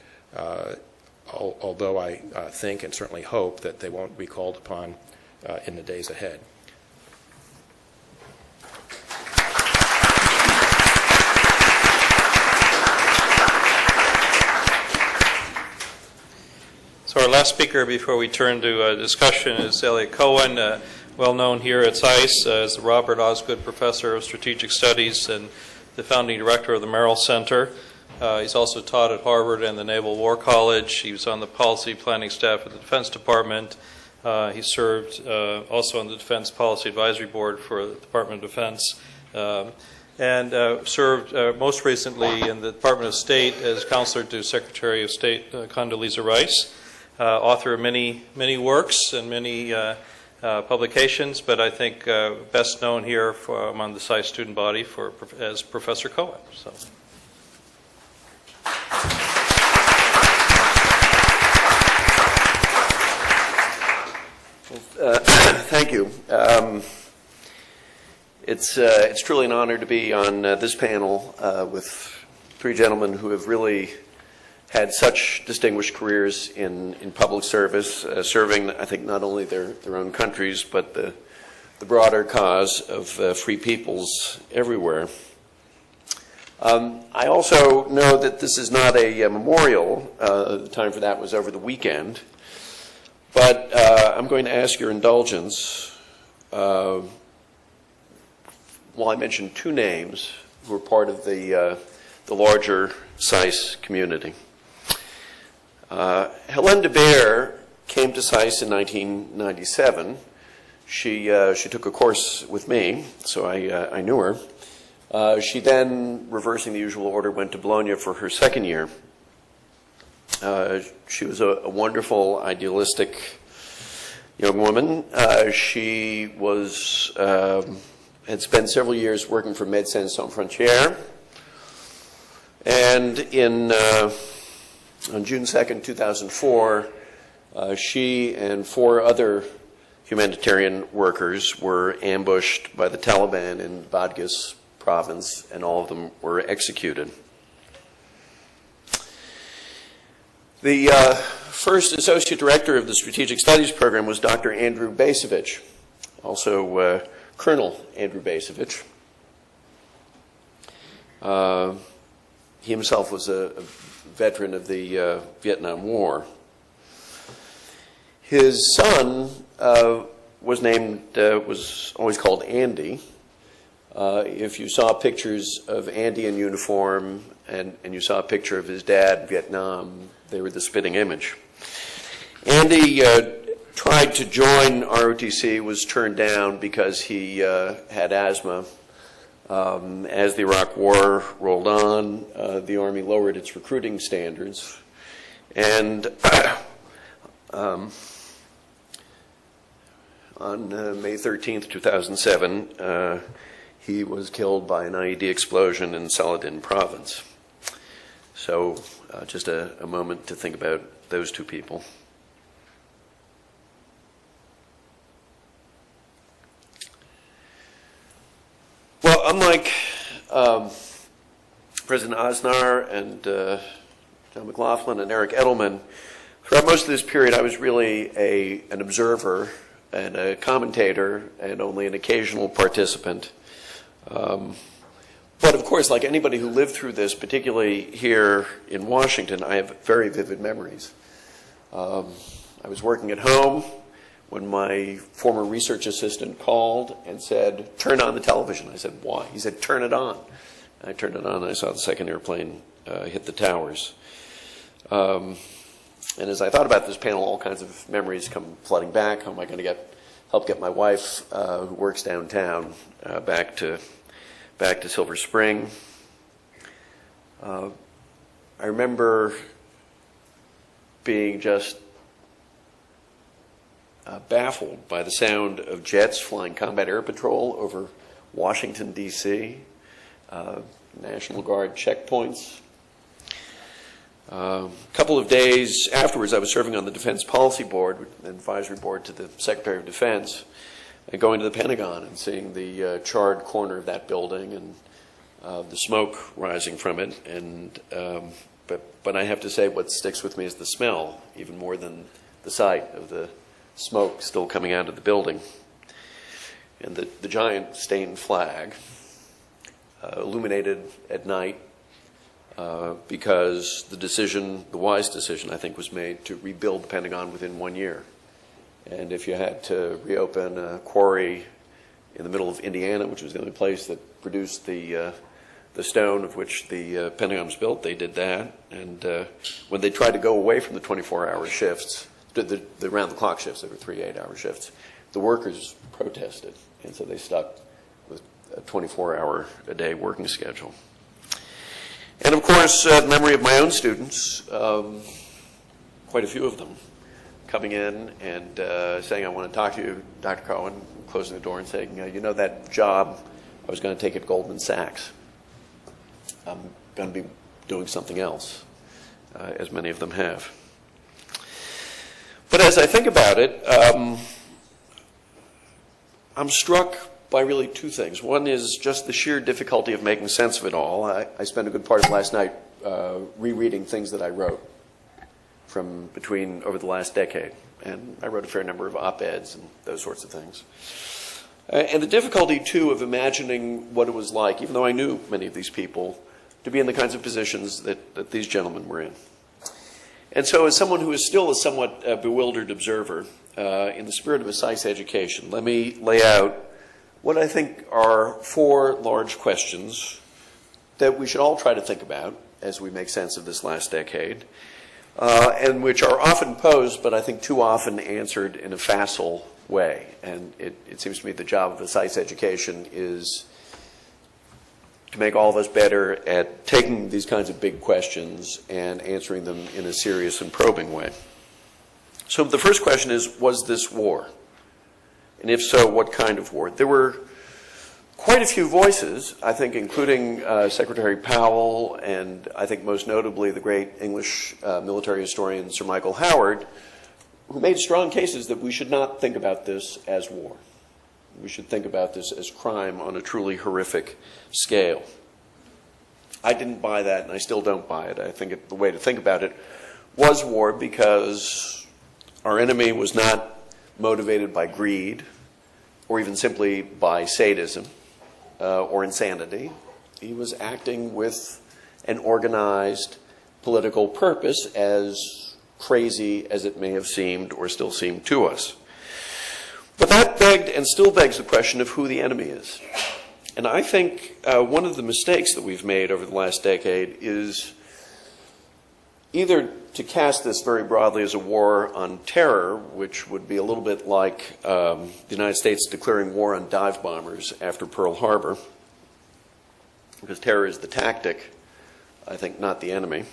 although I think and certainly hope that they won't be called upon in the days ahead. So our last speaker before we turn to discussion is Elliot Cohen, well known here at SAIS as the Robert Osgood Professor of Strategic Studies and the founding director of the Merrill Center. He's also taught at Harvard and the Naval War College. He was on the policy planning staff at the Defense Department. He served also on the Defense Policy Advisory Board for the Department of Defense, and served most recently in the Department of State as counselor to Secretary of State Condoleezza Rice. Author of many works and many publications, but I think best known here among the SAIS student body as Professor Cohen. So. Thank you. It's truly an honor to be on this panel with three gentlemen who have really had such distinguished careers in public service, serving, I think, not only their own countries, but the broader cause of free peoples everywhere. I also know that this is not a memorial. The time for that was over the weekend. But I'm going to ask your indulgence well, I mentioned two names who were part of the larger SAIS community. Helene de Beer came to SAIS in 1997. She took a course with me, so I knew her. She then, reversing the usual order, went to Bologna for her second year. She was a wonderful, idealistic young woman. She was had spent several years working for Médecins Sans Frontières, and on June 2nd, 2004, she and 4 other humanitarian workers were ambushed by the Taliban in Badghis province, and all of them were executed. The first associate director of the Strategic Studies program was Dr. Andrew Bacevich, also Colonel Andrew Bacevich. He himself was a veteran of the Vietnam War. His son was always called Andy. If you saw pictures of Andy in uniform and you saw a picture of his dad in Vietnam, they were the spitting image. Andy tried to join ROTC, was turned down because he had asthma. As the Iraq War rolled on, the Army lowered its recruiting standards, and on May 13th, 2007, he was killed by an IED explosion in Saladin province. So just a moment to think about those two people. Well, unlike President Aznar and John McLaughlin and Eric Edelman, throughout most of this period I was really an observer and a commentator and only an occasional participant. But of course, like anybody who lived through this, particularly here in Washington, I have very vivid memories. I was working at home when my former research assistant called and said, "Turn on the television." I said, "Why?" He said, "Turn it on." I turned it on and I saw the second airplane hit the towers. And as I thought about this panel, all kinds of memories come flooding back. How am I going to help get my wife, who works downtown, back to Silver Spring? I remember being just baffled by the sound of jets flying combat air patrol over Washington, D.C., National Guard checkpoints. A couple of days afterwards, I was serving on the Defense Policy Board, an advisory board to the Secretary of Defense, and going to the Pentagon and seeing the charred corner of that building and the smoke rising from it. And but I have to say, what sticks with me is the smell, even more than the sight of the smoke still coming out of the building. And the giant stained flag, illuminated at night, because the wise decision, I think, was made to rebuild the Pentagon within 1 year. And if you had to reopen a quarry in the middle of Indiana, which was the only place that produced the stone of which the Pentagon was built, they did that. And when they tried to go away from the 24-hour shifts, the round-the-clock shifts, they were 3 8-hour shifts, the workers protested, and so they stuck with a 24-hour-a-day working schedule. And of course, the memory of my own students, quite a few of them, coming in and saying, "I want to talk to you, Dr. Cohen," closing the door and saying, "You know that job I was going to take at Goldman Sachs? I'm going to be doing something else," as many of them have. But as I think about it, I'm struck by really two things. One is just the sheer difficulty of making sense of it all. I spent a good part of last night rereading things that I wrote from over the last decade. And I wrote a fair number of op-eds and those sorts of things. And the difficulty, too, of imagining what it was like, even though I knew many of these people, to be in the kinds of positions that these gentlemen were in. And so as someone who is still a somewhat bewildered observer, in the spirit of a SAIS education, let me lay out what I think are 4 large questions that we should all try to think about as we make sense of this last decade, and which are often posed, but I think too often answered in a facile way. And it seems to me the job of a science education is to make all of us better at taking these kinds of big questions and answering them in a serious and probing way. So the first question is, was this war? And if so, what kind of war? There were quite a few voices, I think, including Secretary Powell and I think most notably the great English military historian Sir Michael Howard, who made strong cases that we should not think about this as war. We should think about this as crime on a truly horrific scale. I didn't buy that, and I still don't buy it. I think the way to think about it was war because our enemy was not motivated by greed or even simply by sadism or insanity. He was acting with an organized political purpose, as crazy as it may have seemed or still seem to us. But that begged and still begs the question of who the enemy is. And I think one of the mistakes that we've made over the last decade is either to cast this very broadly as a war on terror, which would be a little bit like the United States declaring war on dive bombers after Pearl Harbor, because terror is the tactic, I think, not the enemy,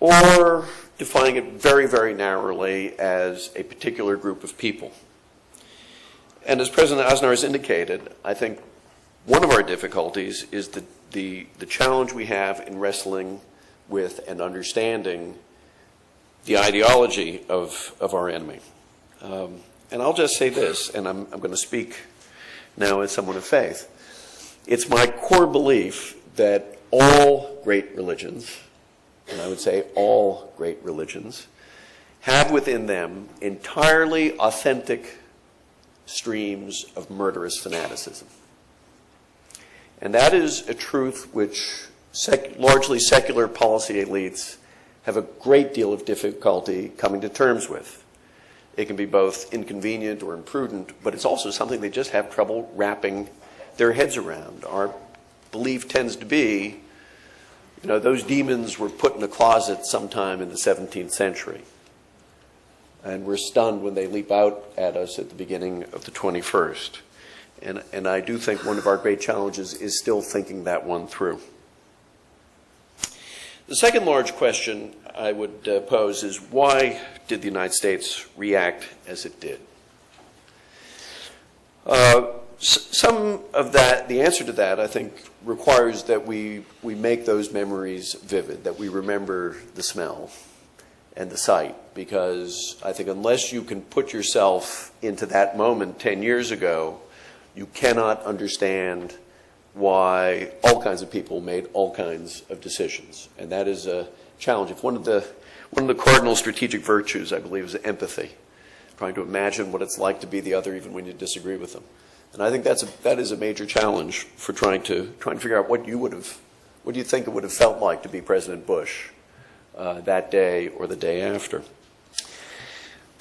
or defining it very, very narrowly as a particular group of people. And as President Aznar has indicated, I think one of our difficulties is the challenge we have in wrestling with and understanding the ideology of our enemy. And I'll just say this, and I'm going to speak now as someone of faith. It's my core belief that all great religions, and I would say all great religions, have within them entirely authentic streams of murderous fanaticism. And that is a truth which largely secular policy elites have a great deal of difficulty coming to terms with. It can be both inconvenient or imprudent, but it's also something they just have trouble wrapping their heads around. Our belief tends to be, you know, those demons were put in a closet sometime in the 17th century. And we're stunned when they leap out at us at the beginning of the 21st. And I do think one of our great challenges is still thinking that one through. The second large question I would pose is, why did the United States react as it did? Some of that, the answer to that, I think, requires that we make those memories vivid, that we remember the smell and the sight, because I think unless you can put yourself into that moment 10 years ago, you cannot understand why all kinds of people made all kinds of decisions. And that is a challenge. If one of the cardinal strategic virtues, I believe, is empathy, trying to imagine what it's like to be the other even when you disagree with them. And I think that is a major challenge for trying to figure out what do you think it would have felt like to be President Bush that day or the day after.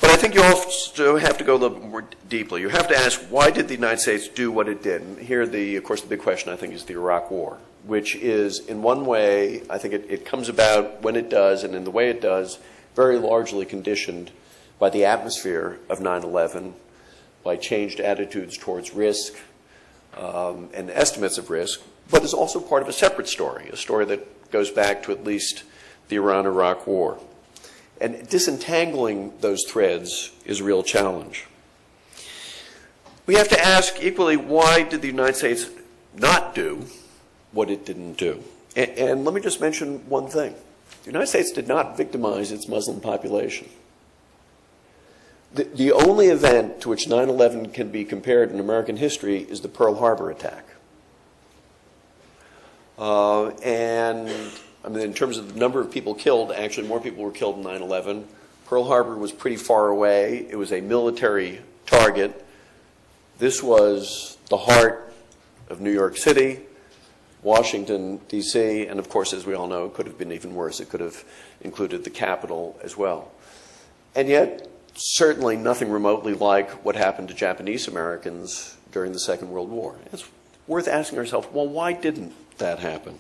But I think you also have to go a little more deeply. You have to ask, why did the United States do what it did? And here, of course, the big question, I think, is the Iraq War, which is, in one way, I think it comes about when it does, and in the way it does, very largely conditioned by the atmosphere of 9/11, by changed attitudes towards risk and estimates of risk, but is also part of a separate story, a story that goes back to at least the Iran-Iraq War. And disentangling those threads is a real challenge. We have to ask equally, why did the United States not do what it didn't do? And let me just mention one thing. The United States did not victimize its Muslim population. The only event to which 9/11 can be compared in American history is the Pearl Harbor attack. And I mean, in terms of the number of people killed, actually more people were killed in 9/11. Pearl Harbor was pretty far away. It was a military target. This was the heart of New York City, Washington, D.C., and of course, as we all know, it could have been even worse. It could have included the Capitol as well. And yet, certainly nothing remotely like what happened to Japanese Americans during the Second World War. It's worth asking ourselves, well, why didn't that happen?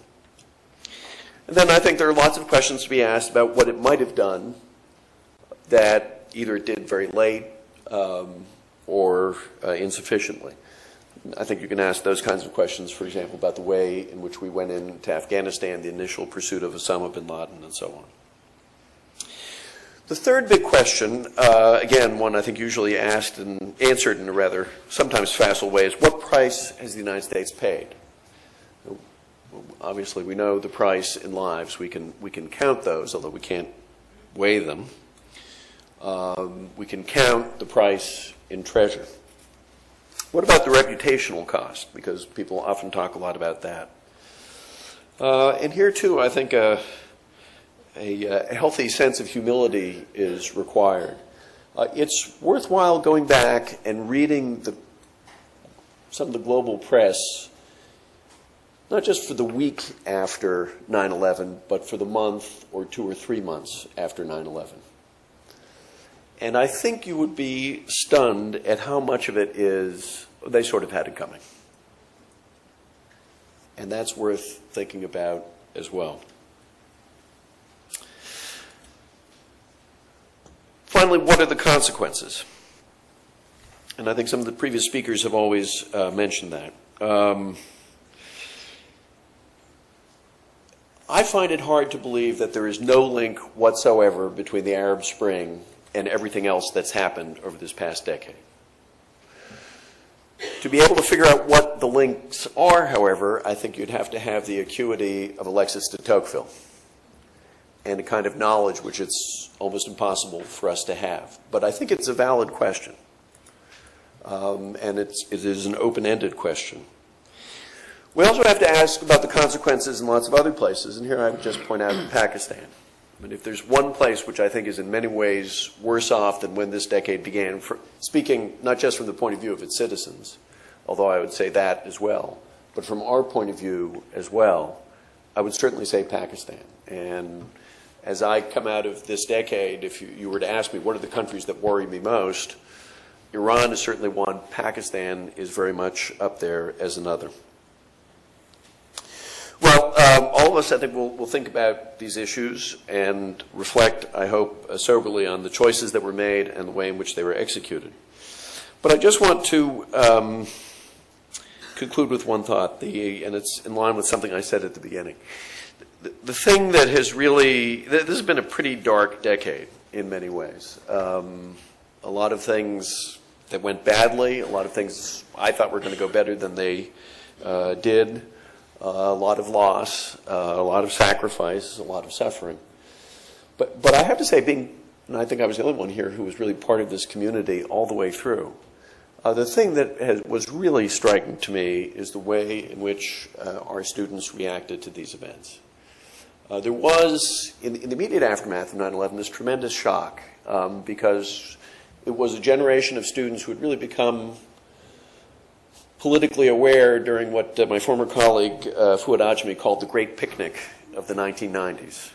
And then I think there are lots of questions to be asked about what it might have done that either it did very late or insufficiently. I think you can ask those kinds of questions, for example, about the way in which we went into Afghanistan, the initial pursuit of Osama bin Laden, and so on. The third big question, again, one I think usually asked and answered in a rather sometimes facile way, is what price has the United States paid? Obviously, we know the price in lives. We can count those, although we can't weigh them. We can count the price in treasure. What about the reputational cost? Because people often talk a lot about that. And here, too, I think a healthy sense of humility is required. It's worthwhile going back and reading some of the global press, not just for the week after 9/11, but for the month or 2 or 3 months after 9/11. And I think you would be stunned at how much of it is, they sort of had it coming. And that's worth thinking about as well. Finally, what are the consequences? And I think some of the previous speakers have always mentioned that. I find it hard to believe that there is no link whatsoever between the Arab Spring and everything else that's happened over this past decade. To be able to figure out what the links are, however, I think you'd have to have the acuity of Alexis de Tocqueville and a kind of knowledge which it's almost impossible for us to have. But I think it's a valid question, and it is an open-ended question. We also have to ask about the consequences in lots of other places, and here I would just point out Pakistan. I mean, if there's one place which I think is in many ways worse off than when this decade began, speaking not just from the point of view of its citizens, although I would say that as well, but from our point of view as well, I would certainly say Pakistan. And as I come out of this decade, if you were to ask me what are the countries that worry me most, Iran is certainly one. Pakistan is very much up there as another. Well, all of us, I think, will think about these issues and reflect, I hope, soberly on the choices that were made and the way in which they were executed. But I just want to conclude with one thought, and it's in line with something I said at the beginning. The thing that has really, this has been a pretty dark decade in many ways. A lot of things that went badly, a lot of things I thought were going to go better than they did. A lot of loss, a lot of sacrifice, a lot of suffering. But I have to say, and I think I was the only one here who was really part of this community all the way through, the thing that was really striking to me is the way in which our students reacted to these events. There was, in the immediate aftermath of 9/11, this tremendous shock because it was a generation of students who had really become politically aware during what my former colleague Fuad Ajmi called the Great Picnic of the 1990s.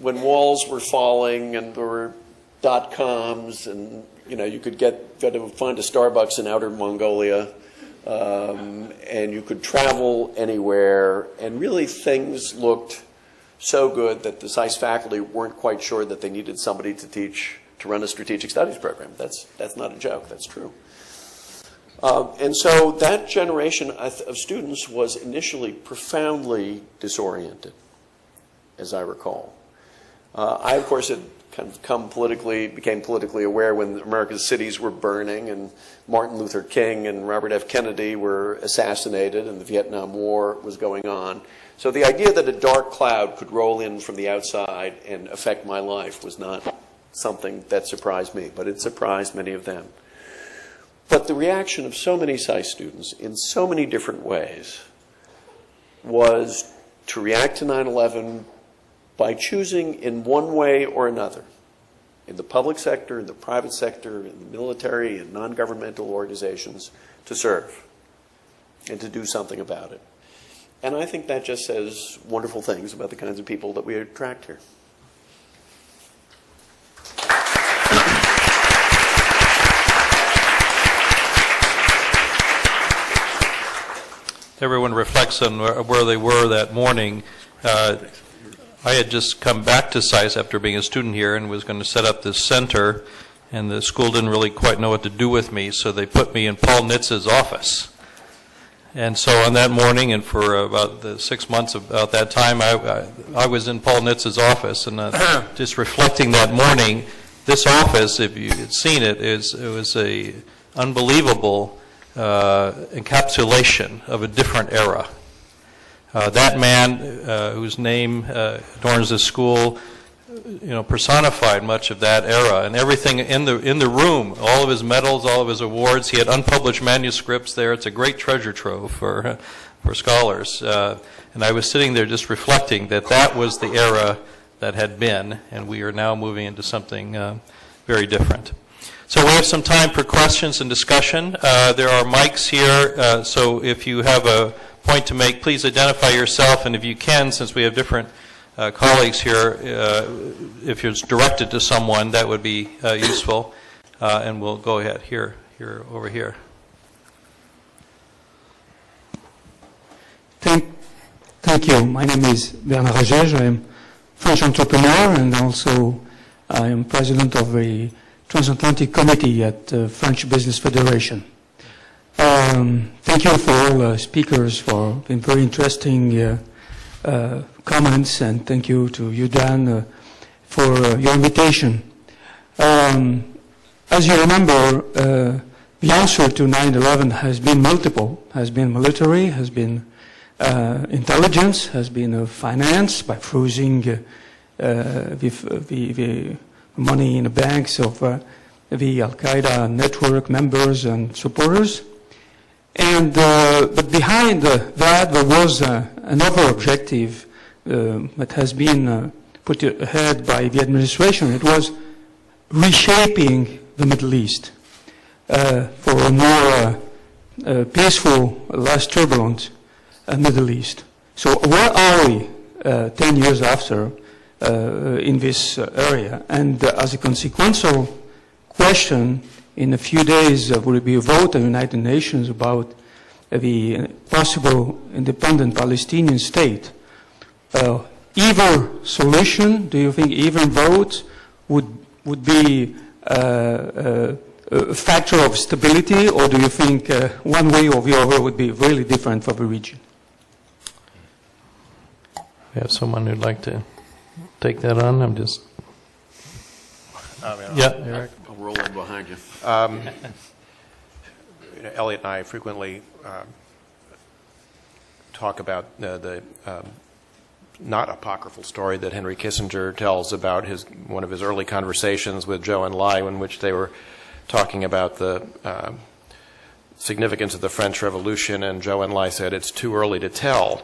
When walls were falling and there were .coms and you could get to find a Starbucks in outer Mongolia and you could travel anywhere and really things looked so good that the SAIS faculty weren't quite sure that they needed somebody to run a strategic studies program. That's not a joke, that's true. And so that generation of students was initially profoundly disoriented, as I recall. I, of course, had kind of became politically aware when America's cities were burning and Martin Luther King and Robert F. Kennedy were assassinated and the Vietnam War was going on. So the idea that a dark cloud could roll in from the outside and affect my life was not something that surprised me, but it surprised many of them. But the reaction of so many SAIS students in so many different ways was to react to 9/11 by choosing in one way or another, in the public sector, in the private sector, in the military, in non-governmental organizations, to serve and to do something about it. And I think that just says wonderful things about the kinds of people that we attract here. everyone reflects on where they were that morning, I had just come back to SAIS after being a student here and was going to set up this center, and the school didn't really quite know what to do with me, so they put me in Paul Nitz's office. And so on that morning, and for about the 6 months about that time, I was in Paul Nitz's office, and just reflecting that morning, this office, if you had seen it, it was a unbelievable encapsulation of a different era. That man, whose name adorns the school, personified much of that era, and everything in the room, all of his medals, all of his awards. He had unpublished manuscripts there. It's a great treasure trove for scholars. And I was sitting there just reflecting that was the era that had been, and we are now moving into something very different. So we have some time for questions and discussion. There are mics here, so if you have a point to make, please identify yourself, and if you can, since we have different colleagues here, if it's directed to someone, that would be useful. And we'll go ahead here, over here. Thank you. My name is Bernard Rogege. I am French entrepreneur, and also I am president of a transatlantic committee at the French Business Federation. Thank you for all speakers for being very interesting comments, and thank you to you, Dan, for your invitation. As you remember, the answer to 9/11 has been multiple, has been military, has been intelligence, has been finance by freezing the money in the banks of the Al-Qaeda network members and supporters. And but behind that there was another objective that has been put ahead by the administration. It was reshaping the Middle East for a more peaceful, less turbulent Middle East. So where are we 10 years after in this area? And as a consequential question, in a few days will be a vote at the United Nations about the possible independent Palestinian state. Either solution, do you think either vote would be a factor of stability, or do you think one way or the other would be really different for the region? We have someone who'd like to take that on. I'm just... yeah, Eric. I'll roll in behind you. Elliot and I frequently talk about the not apocryphal story that Henry Kissinger tells about one of his early conversations with Zhou Enlai, in which they were talking about the significance of the French Revolution, and Zhou Enlai said it's too early to tell.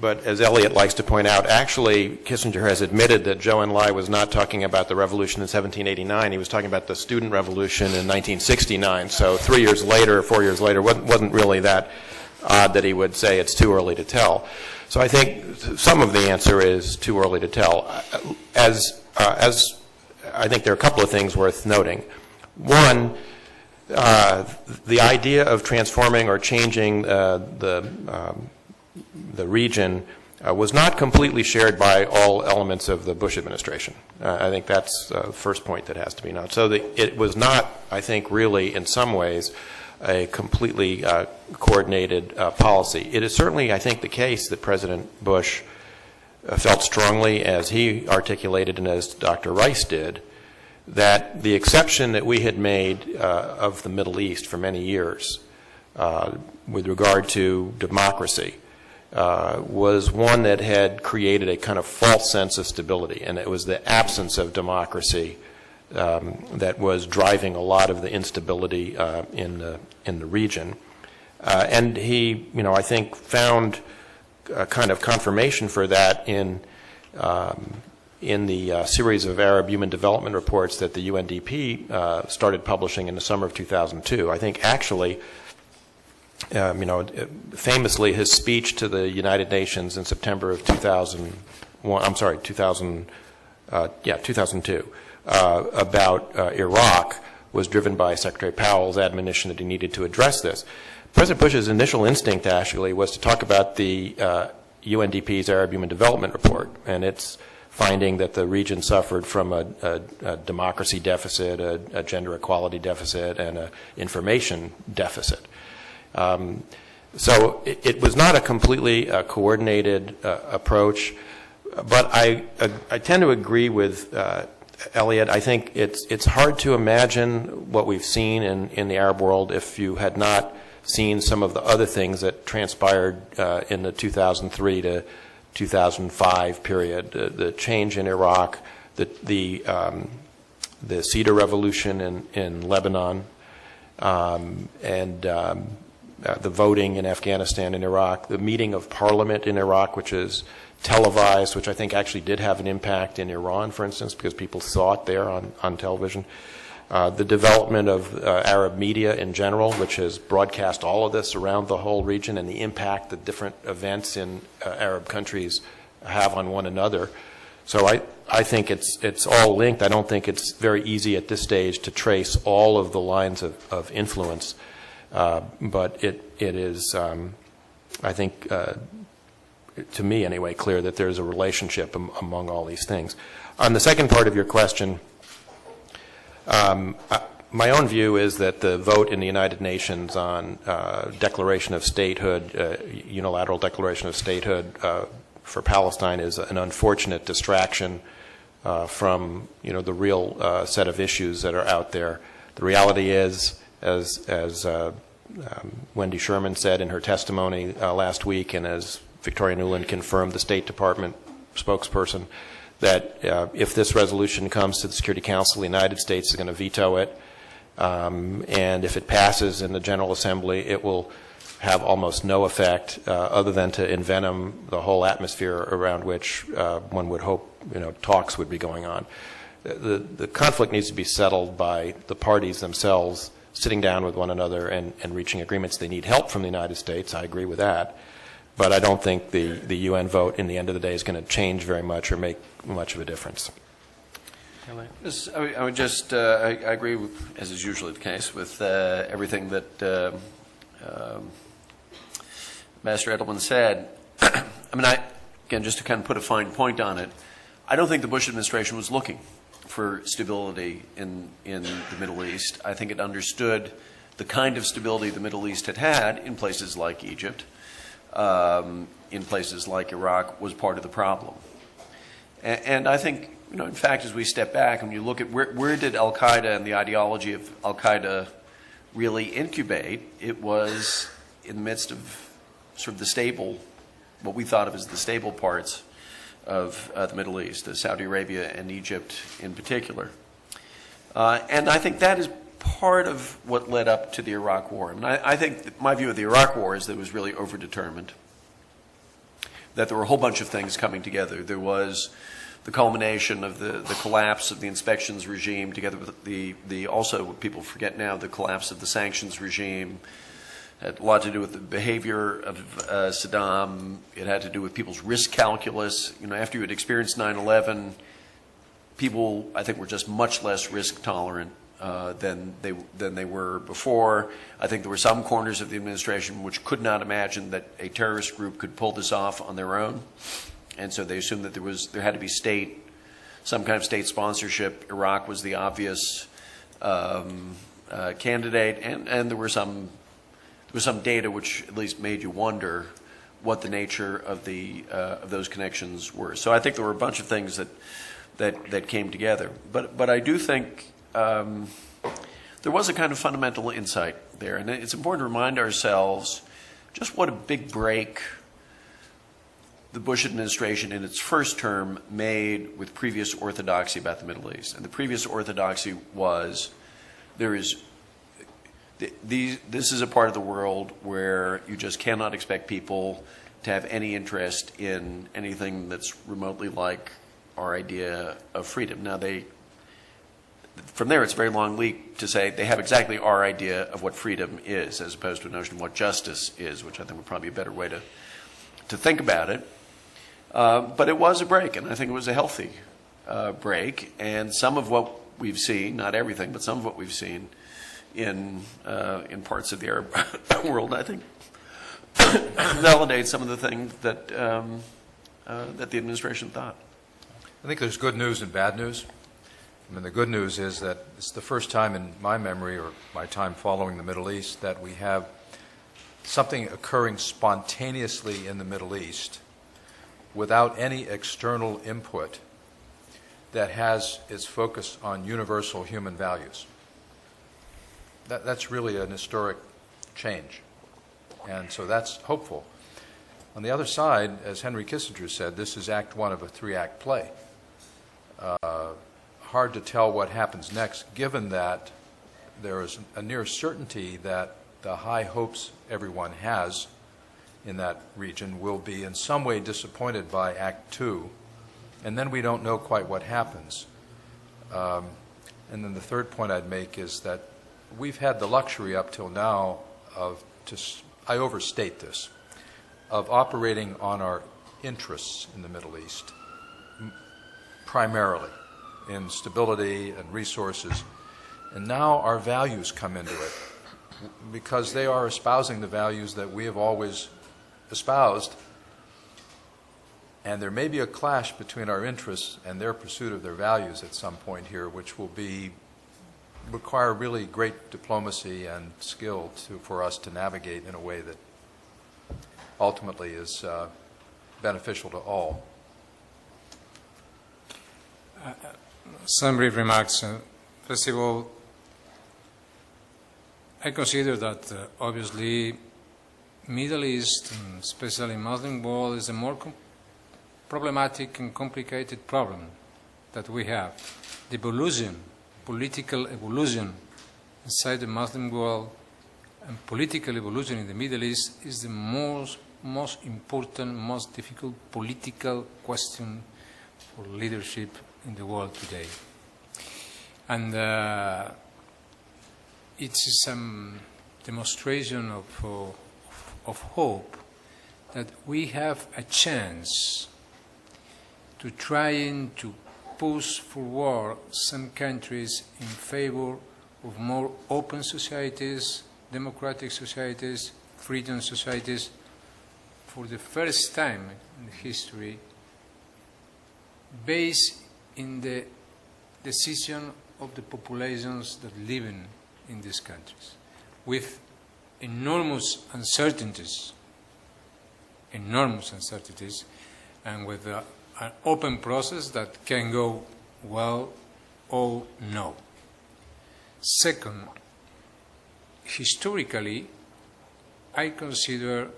But as Elliot likes to point out, actually Kissinger has admitted that Zhou Enlai was not talking about the revolution in 1789. He was talking about the student revolution in 1969. So 3 years later, 4 years later, wasn't really that odd that he would say it's too early to tell. So I think some of the answer is too early to tell. As I think there are a couple of things worth noting. One, the idea of transforming or changing the region was not completely shared by all elements of the Bush administration. I think that's the first point that has to be noted. So it was not, I think, really in some ways a completely coordinated policy. It is certainly, I think, the case that President Bush felt strongly, as he articulated and as Dr. Rice did, that the exception that we had made of the Middle East for many years with regard to democracy was one that had created a kind of false sense of stability, and it was the absence of democracy that was driving a lot of the instability in the region. And he, I think, found a kind of confirmation for that in the series of Arab Human Development reports that the UNDP started publishing in the summer of 2002. I think actually, famously, his speech to the United Nations in September of 2002 about Iraq was driven by Secretary Powell's admonition that he needed to address this. President Bush's initial instinct, actually, was to talk about the UNDP's Arab Human Development Report, and its finding that the region suffered from a democracy deficit, a gender equality deficit, and an information deficit. So it was not a completely coordinated approach, but I tend to agree with Elliot. I think it's hard to imagine what we've seen in the Arab world if you had not seen some of the other things that transpired in the 2003 to 2005 period, the change in Iraq, the Cedar Revolution in Lebanon, and the voting in Afghanistan and Iraq, the meeting of parliament in Iraq, which is televised, which I think actually did have an impact in Iran, for instance, because people saw it there on television. The development of Arab media in general, which has broadcast all of this around the whole region, and the impact that different events in Arab countries have on one another. So I think it's all linked. I don't think it's very easy at this stage to trace all of the lines of influence, but it is, I think, to me anyway, clear that there's a relationship among all these things. On the second part of your question, my own view is that the vote in the United Nations on declaration of statehood, unilateral declaration of statehood for Palestine is an unfortunate distraction from the real set of issues that are out there. The reality is, as Wendy Sherman said in her testimony last week, and as Victoria Nuland confirmed, the State Department spokesperson, that if this resolution comes to the Security Council, the United States is going to veto it, and if it passes in the General Assembly, it will have almost no effect other than to envenom the whole atmosphere around which one would hope talks would be going on. The conflict needs to be settled by the parties themselves sitting down with one another and reaching agreements. They need help from the United States. I agree with that. But I don't think the UN vote in the end of the day is going to change very much or make much of a difference. I would just, I agree, as is usually the case, with everything that Master Edelman said. I mean, again, just to kind of put a fine point on it, I don't think the Bush administration was looking for stability in the Middle East. I think it understood the kind of stability the Middle East had in places like Egypt, in places like Iraq, was part of the problem. And I think, in fact, as we step back and you look at where did al-Qaeda and the ideology of al-Qaeda really incubate, it was in the midst of sort of the stable, what we thought of as the stable parts of the Middle East, Saudi Arabia and Egypt in particular. And I think that is part of what led up to the Iraq War. I mean, I think my view of the Iraq War is that it was really overdetermined, that there were a whole bunch of things coming together. There was the culmination of the collapse of the inspections regime, together with the also, what people forget now, the collapse of the sanctions regime. It had a lot to do with the behavior of Saddam. It had to do with people's risk calculus. After you had experienced 9/11, people, I think, were just much less risk tolerant than they were before. I think there were some corners of the administration which could not imagine that a terrorist group could pull this off on their own, and so they assumed that there had to be some kind of state sponsorship. Iraq was the obvious candidate, and there were some data which at least made you wonder what the nature of those connections were. So I think there were a bunch of things that came together. But I do think there was a kind of fundamental insight there, and it's important to remind ourselves just what a big break the Bush administration in its first term made with previous orthodoxy about the Middle East. And the previous orthodoxy was this is a part of the world where you just cannot expect people to have any interest in anything that's remotely like our idea of freedom. Now, from there, it's a very long leap to say they have exactly our idea of what freedom is, as opposed to a notion of what justice is, which I think would probably be a better way to think about it. But it was a break, and I think it was a healthy break. And some of what we've seen, not everything, but some of what we've seen in parts of the Arab world. I think validates some of the things that that the administration thought. I think there's good news and bad news. I mean, the good news is that it's the first time in my memory or my time following the Middle East that we have something occurring spontaneously in the Middle East without any external input that has its focus on universal human values. That's really an historic change. And so that's hopeful. On the other side, as Henry Kissinger said, this is Act One of a three-act play. Hard to tell what happens next, given that there is a near certainty that the high hopes everyone has in that region will be in some way disappointed by Act Two, and then we don't know quite what happens. And then the third point I'd make is that we've had the luxury up till now of, I overstate this, of operating on our interests in the Middle East, primarily in stability and resources. And now our values come into it because they are espousing the values that we have always espoused. And there may be a clash between our interests and their pursuit of their values at some point here, which will require really great diplomacy and skill for us to navigate in a way that ultimately is beneficial to all. Some brief remarks. First of all, I consider that obviously Middle East, and especially Muslim world, is a more problematic and complicated problem that we have. The evolution, political evolution inside the Muslim world and political evolution in the Middle East is the most important, most difficult political question for leadership in the world today. And it's a demonstration of hope that we have a chance to trying to push forward some countries in favor of more open societies, democratic societies, freedom societies. For the first time in history, based in the decision of the populations that live in these countries, with enormous uncertainties, and with an open process that can go well or no. Second, historically, I consider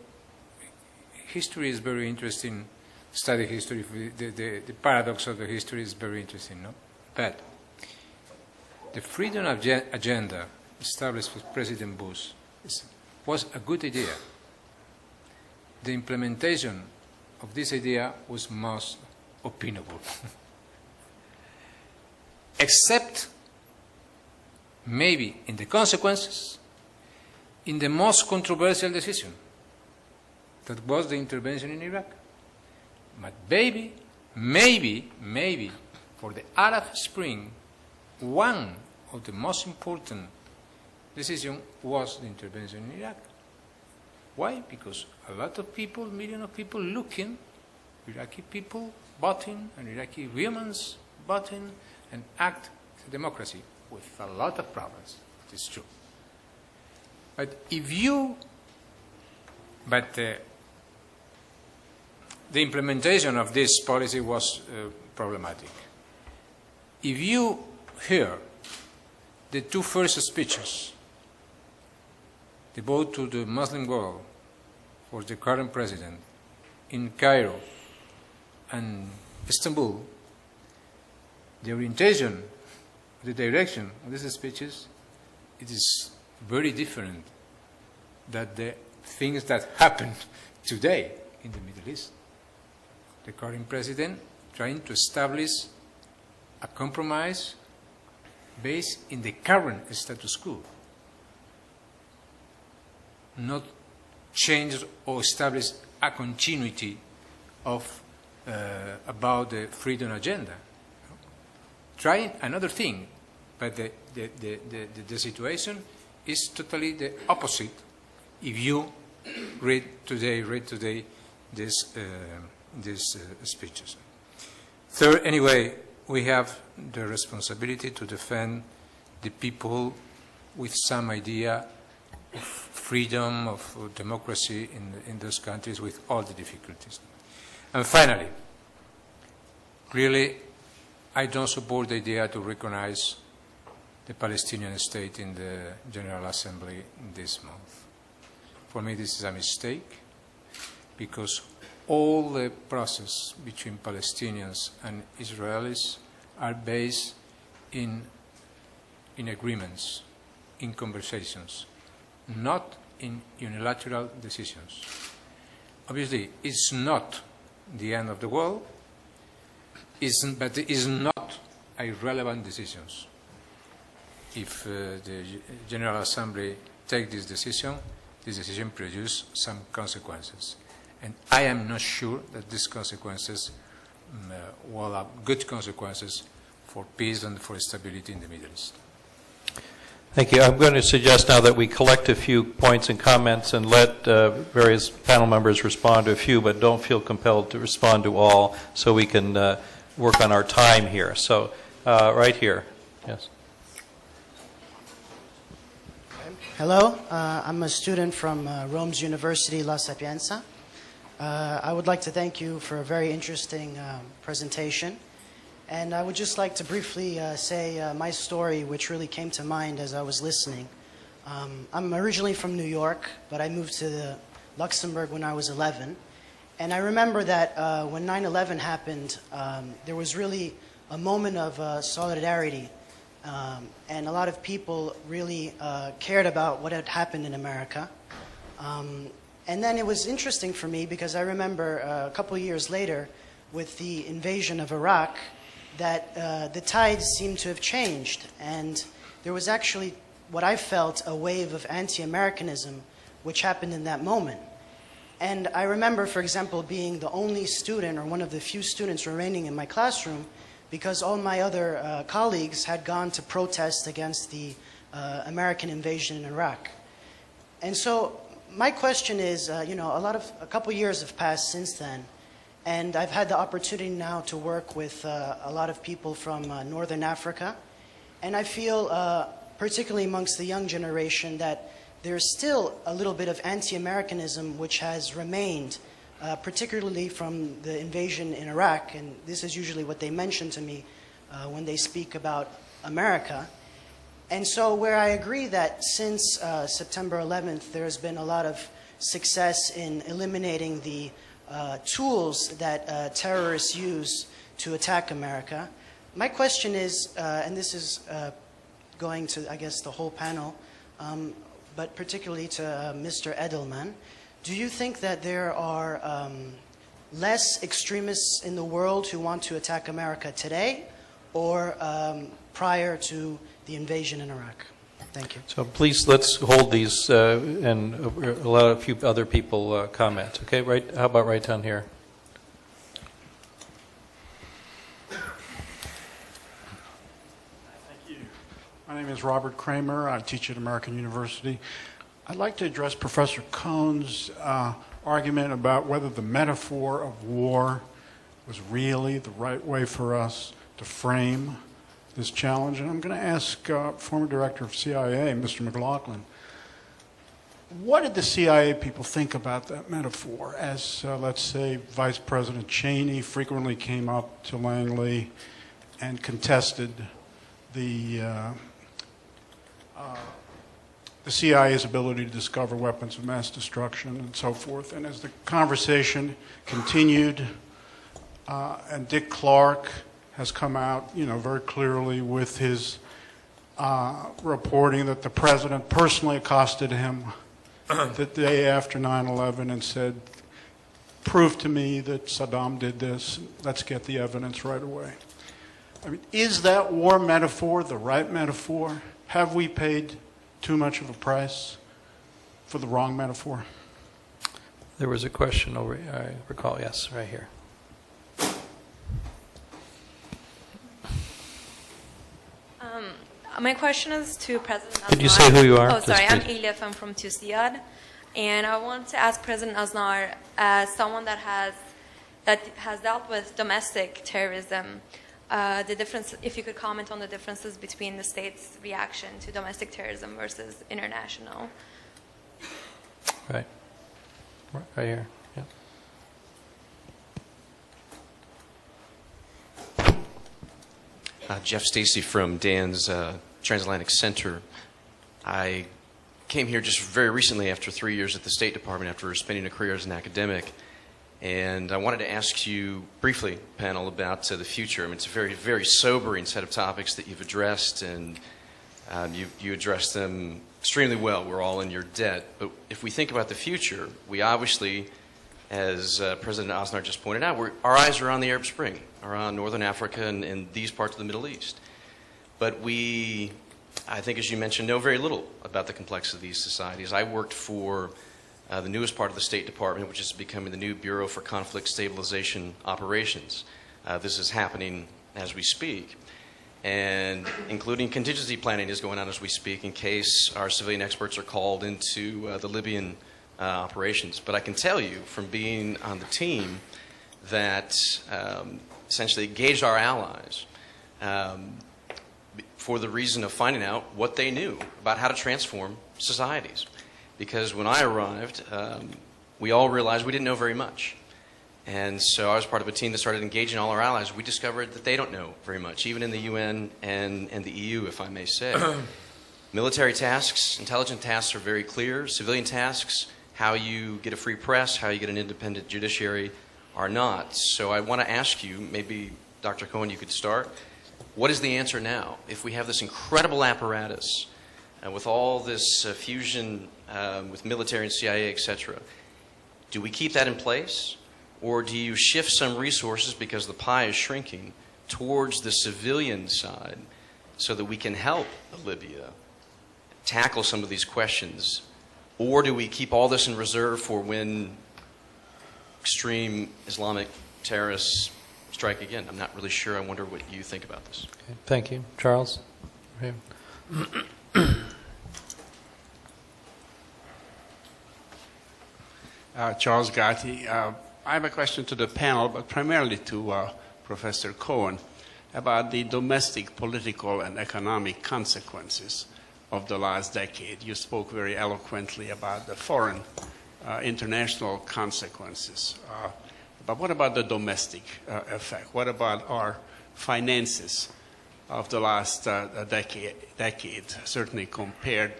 history is very interesting. Study history, the paradox of the history is very interesting, no? But the freedom agenda established with President Bush was a good idea. The implementation of this idea was most opinable. Except maybe in the consequences, in the most controversial decision, that was the intervention in Iraq. But maybe, for the Arab Spring, one of the most important decisions was the intervention in Iraq. Why? Because a lot of people, millions of people looking, Iraqi people voting, and Iraqi women voting, and act for democracy with a lot of problems. It is true. But the implementation of this policy was problematic. If you hear the two first speeches devoted to the Muslim world for the current president in Cairo and Istanbul, the orientation, the direction of these speeches, it is very different than the things that happen today in the Middle East. The current president trying to establish a compromise based in the current status quo, not change or establish a continuity of about the freedom agenda. Trying another thing, but the situation is totally the opposite if you read today these speeches. Third, anyway, we have the responsibility to defend the people with some idea of freedom, of democracy in those countries with all the difficulties. And finally, really, I don't support the idea to recognize the Palestinian state in the General Assembly this month. For me, this is a mistake, because all the process between Palestinians and Israelis are based in agreements, in conversations, not in unilateral decisions. Obviously, it's not the end of the world, but it is not irrelevant decisions. If the General Assembly takes this decision produces some consequences. And I am not sure that these consequences will have good consequences for peace and for stability in the Middle East. Thank you. I'm going to suggest now that we collect a few points and comments and let various panel members respond to a few, but don't feel compelled to respond to all, so we can work on our time here. So right here. Yes. Hello. I'm a student from Rome's University La Sapienza. I would like to thank you for a very interesting presentation. And I would just like to briefly say my story, which really came to mind as I was listening. I'm originally from New York, but I moved to Luxembourg when I was 11. And I remember that when 9/11 happened, there was really a moment of solidarity. And a lot of people really cared about what had happened in America. And then it was interesting for me because I remember a couple of years later with the invasion of Iraq that the tides seemed to have changed. And there was actually what I felt a wave of anti-Americanism which happened in that moment. And I remember, for example, being the only student or one of the few students remaining in my classroom because all my other colleagues had gone to protest against the American invasion in Iraq. And so my question is, a couple years have passed since then, and I've had the opportunity now to work with a lot of people from Northern Africa, and I feel, particularly amongst the young generation, that there's still a little bit of anti-Americanism which has remained, particularly from the invasion in Iraq, and this is usually what they mention to me when they speak about America. And so where I agree that since September 11th, there has been a lot of success in eliminating the tools that terrorists use to attack America, my question is, and this is going to, I guess, the whole panel, but particularly to Mr. Edelman, do you think that there are less extremists in the world who want to attack America today or prior to the invasion in Iraq? Thank you. So please, let's hold these and allow a few other people comment. Okay, right? How about right down here? Thank you. My name is Robert Kramer. I teach at American University. I'd like to address Professor Cohn's argument about whether the metaphor of war was really the right way for us to frame this challenge. And I'm going to ask former director of CIA, Mr. McLaughlin, what did the CIA people think about that metaphor as, let's say, Vice President Cheney frequently came up to Langley and contested the CIA's ability to discover weapons of mass destruction and so forth. And as the conversation continued, and Dick Clark has come out, very clearly with his reporting that the president personally accosted him the day after 9/11 and said, prove to me that Saddam did this, let's get the evidence right away. I mean, is that war metaphor the right metaphor? Have we paid too much of a price for the wrong metaphor? There was a question over, I recall, yes, right here. My question is to President Aznar. Could you say who you are? Oh, sorry. Just I'm please. Elif. I'm from TUSIAD. And I want to ask President Aznar, as someone that has dealt with domestic terrorism, the difference, if you could comment on the differences between the state's reaction to domestic terrorism versus international. Right. Right here. Yeah. Jeff Stacy from Dan's Transatlantic Center. I came here just very recently after 3 years at the State Department after spending a career as an academic. And I wanted to ask you briefly, panel, about the future. I mean, it's a very, very sobering set of topics that you've addressed, and you addressed them extremely well. We're all in your debt. But if we think about the future, we obviously, as President Aznar just pointed out, our eyes are on the Arab Spring, are on Northern Africa and these parts of the Middle East. But we, I think, as you mentioned, know very little about the complexity of these societies. I worked for the newest part of the State Department, which is becoming the new Bureau for Conflict Stabilization Operations. This is happening as we speak. And including contingency planning is going on as we speak in case our civilian experts are called into the Libyan operations. But I can tell you from being on the team that essentially engaged our allies for the reason of finding out what they knew about how to transform societies. Because when I arrived, we all realized we didn't know very much. And so I was part of a team that started engaging all our allies. We discovered that they don't know very much, even in the UN and the EU, if I may say. Military tasks, intelligent tasks are very clear. Civilian tasks, how you get a free press, how you get an independent judiciary, are not. So I want to ask you, maybe Dr. Cohen, you could start. What is the answer now? If we have this incredible apparatus, with all this fusion with military and CIA, etc., do we keep that in place? Or do you shift some resources, because the pie is shrinking, towards the civilian side so that we can help Libya tackle some of these questions? Or do we keep all this in reserve for when extreme Islamic terrorists strike again? I'm not really sure. I wonder what you think about this. Okay. Thank you. Charles? Right. Charles Gatti. I have a question to the panel, but primarily to Professor Cohen, about the domestic political and economic consequences of the last decade. You spoke very eloquently about the foreign international consequences. But what about the domestic effect? What about our finances of the last decade? Certainly compared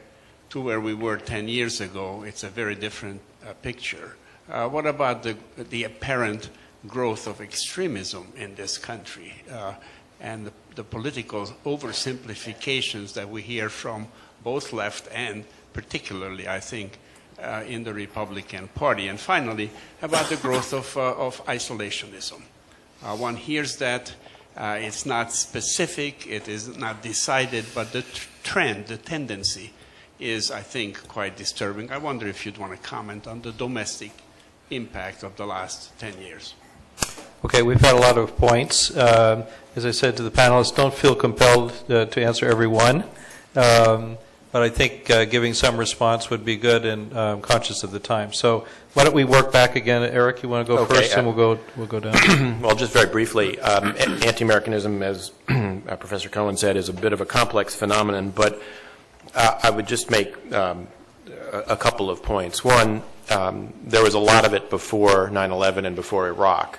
to where we were 10 years ago, it's a very different picture. What about the apparent growth of extremism in this country and the political oversimplifications that we hear from both left and particularly, I think, in the Republican Party? And finally, about the growth of isolationism. One hears that it's not specific, it is not decided, but the trend, the tendency is, I think, quite disturbing. I wonder if you'd want to comment on the domestic impact of the last 10 years. Okay, we've had a lot of points. As I said to the panelists, don't feel compelled to answer every one. But I think giving some response would be good, and conscious of the time. So why don't we work back again? Eric, you want to go first, and we'll go down. Well, just very briefly, anti-Americanism, as Professor Cohen said, is a bit of a complex phenomenon, but I would just make a couple of points. One, there was a lot of it before 9/11 and before Iraq.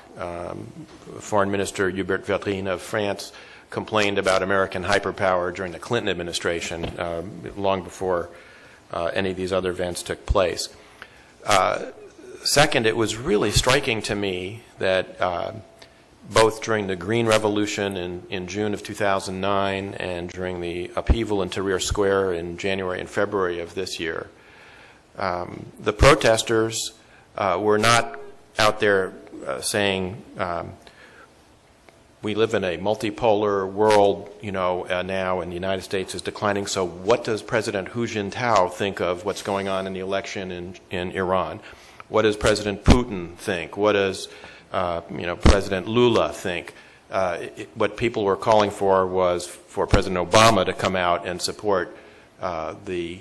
Foreign Minister Hubert Védrine of France complained about American hyperpower during the Clinton administration, long before any of these other events took place. Second, it was really striking to me that both during the Green Revolution in June of 2009 and during the upheaval in Tahrir Square in January and February of this year, the protesters were not out there saying, we live in a multipolar world, now, and the United States is declining, so what does President Hu Jintao think of what's going on in the election in Iran? What does President Putin think? What does President Lula think? what people were calling for was for President Obama to come out and support the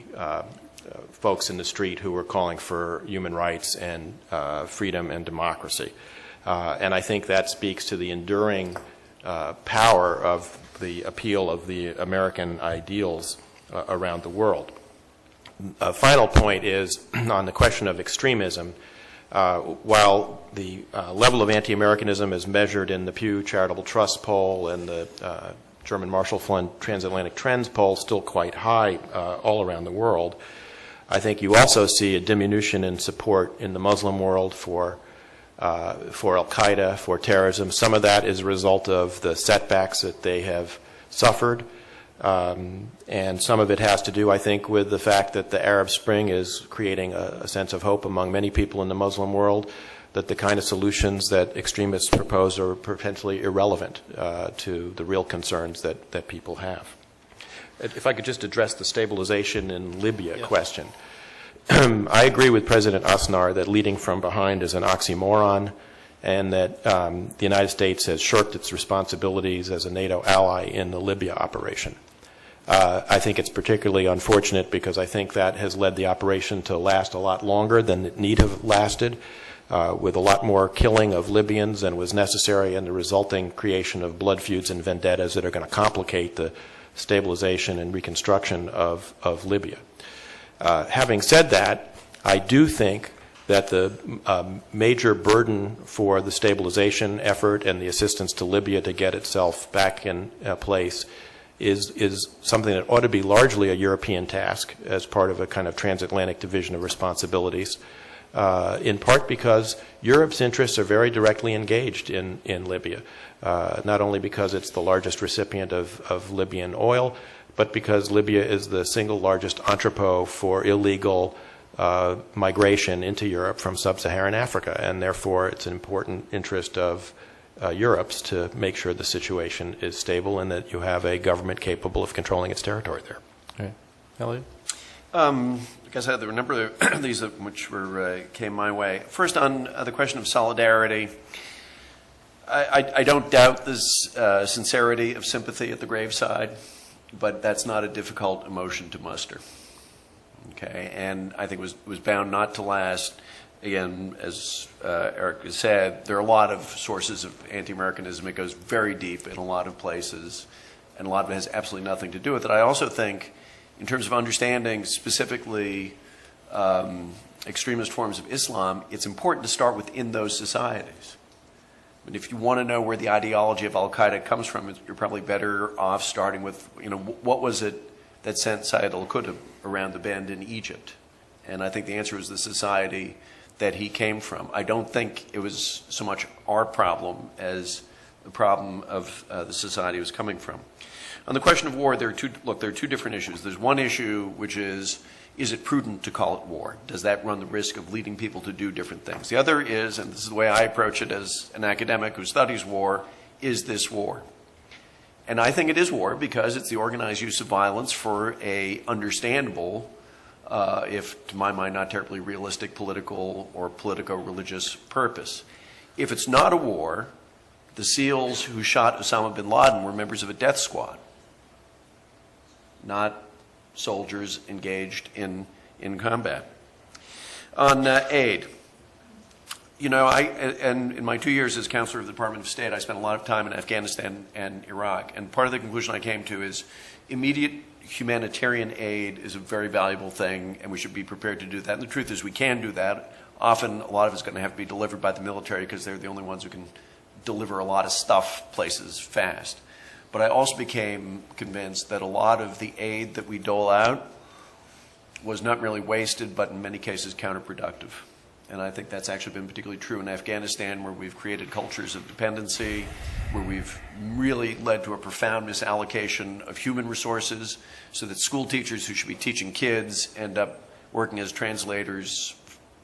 folks in the street who were calling for human rights and freedom and democracy. And I think that speaks to the enduring power of the appeal of the American ideals around the world. A final point is on the question of extremism. While the level of anti-Americanism is measured in the Pew Charitable Trust poll and the German Marshall Fund Transatlantic Trends poll still quite high all around the world, I think you also see a diminution in support in the Muslim world for Al-Qaeda, for terrorism. Some of that is a result of the setbacks that they have suffered. And some of it has to do, I think, with the fact that the Arab Spring is creating a sense of hope among many people in the Muslim world that the kind of solutions that extremists propose are potentially irrelevant to the real concerns that people have. If I could just address the stabilization in Libya question. I agree with President Aznar that leading from behind is an oxymoron, and that the United States has shirked its responsibilities as a NATO ally in the Libya operation. I think it's particularly unfortunate because I think that has led the operation to last a lot longer than it need have lasted, with a lot more killing of Libyans than was necessary, and the resulting creation of blood feuds and vendettas that are going to complicate the stabilization and reconstruction of Libya. Having said that, I do think that the major burden for the stabilization effort and the assistance to Libya to get itself back in place is something that ought to be largely a European task as part of a kind of transatlantic division of responsibilities, in part because Europe's interests are very directly engaged in Libya, not only because it's the largest recipient of Libyan oil, but because Libya is the single largest entrepot for illegal migration into Europe from sub-Saharan Africa, and therefore it's an important interest of Europe's to make sure the situation is stable and that you have a government capable of controlling its territory there. Okay. Elliot? I guess there were a number of these which came my way. First, on the question of solidarity, I don't doubt the sincerity of sympathy at the graveside, but that's not a difficult emotion to muster. Okay, and I think it was bound not to last. Again, as Eric has said, there are a lot of sources of anti-Americanism. It goes very deep in a lot of places, and a lot of it has absolutely nothing to do with it. I also think, in terms of understanding specifically extremist forms of Islam, it's important to start within those societies. I mean, if you want to know where the ideology of Al-Qaeda comes from, you're probably better off starting with, what was it that sent Sayyid al-Qutb around the bend in Egypt? And I think the answer was the society that he came from. I don't think it was so much our problem as the problem of the society he was coming from. On the question of war, there are two different issues. There's one issue which is it prudent to call it war? Does that run the risk of leading people to do different things? The other is, and this is the way I approach it as an academic who studies war, is this war? And I think it is war because it's the organized use of violence for a understandable, if to my mind not terribly realistic, political or politico-religious purpose. If it's not a war, the SEALs who shot Osama bin Laden were members of a death squad, not soldiers engaged in combat. On aid, and in my 2 years as counselor of the Department of State, I spent a lot of time in Afghanistan and Iraq. And part of the conclusion I came to is immediate humanitarian aid is a very valuable thing, and we should be prepared to do that. And the truth is we can do that. Often a lot of it's going to have to be delivered by the military because they're the only ones who can deliver a lot of stuff places fast. But I also became convinced that a lot of the aid that we dole out was not merely wasted, but in many cases counterproductive. And I think that's actually been particularly true in Afghanistan, where we've created cultures of dependency, where we've really led to a profound misallocation of human resources, so that school teachers who should be teaching kids end up working as translators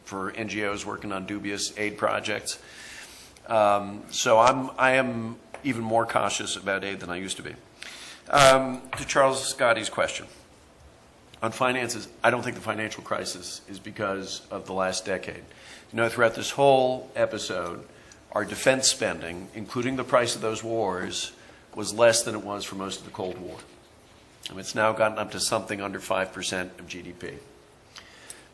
for NGOs working on dubious aid projects. So I am even more cautious about aid than I used to be. To Charles Scotty's question. On finances, I don't think the financial crisis is because of the last decade. Throughout this whole episode, our defense spending, including the price of those wars, was less than it was for most of the Cold War. And it's now gotten up to something under 5% of GDP.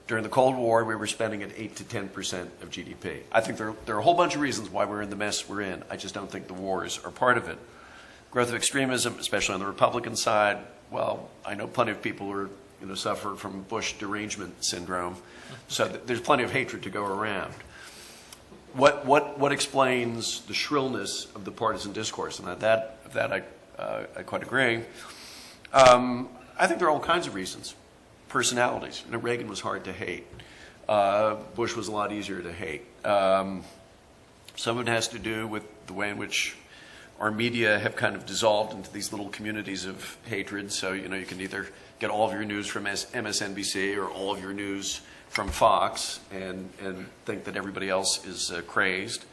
During the Cold War, we were spending at 8 to 10% of GDP. I think there are a whole bunch of reasons why we're in the mess we're in. I just don't think the wars are part of it. Growth of extremism, especially on the Republican side, well, I know plenty of people who suffer from Bush derangement syndrome, so there's plenty of hatred to go around. What explains the shrillness of the partisan discourse? And that I quite agree. I think there are all kinds of reasons. Personalities. Reagan was hard to hate. Bush was a lot easier to hate. Some of it has to do with the way in which our media have kind of dissolved into these little communities of hatred. So, you can either get all of your news from MSNBC or all of your news from Fox and think that everybody else is crazed.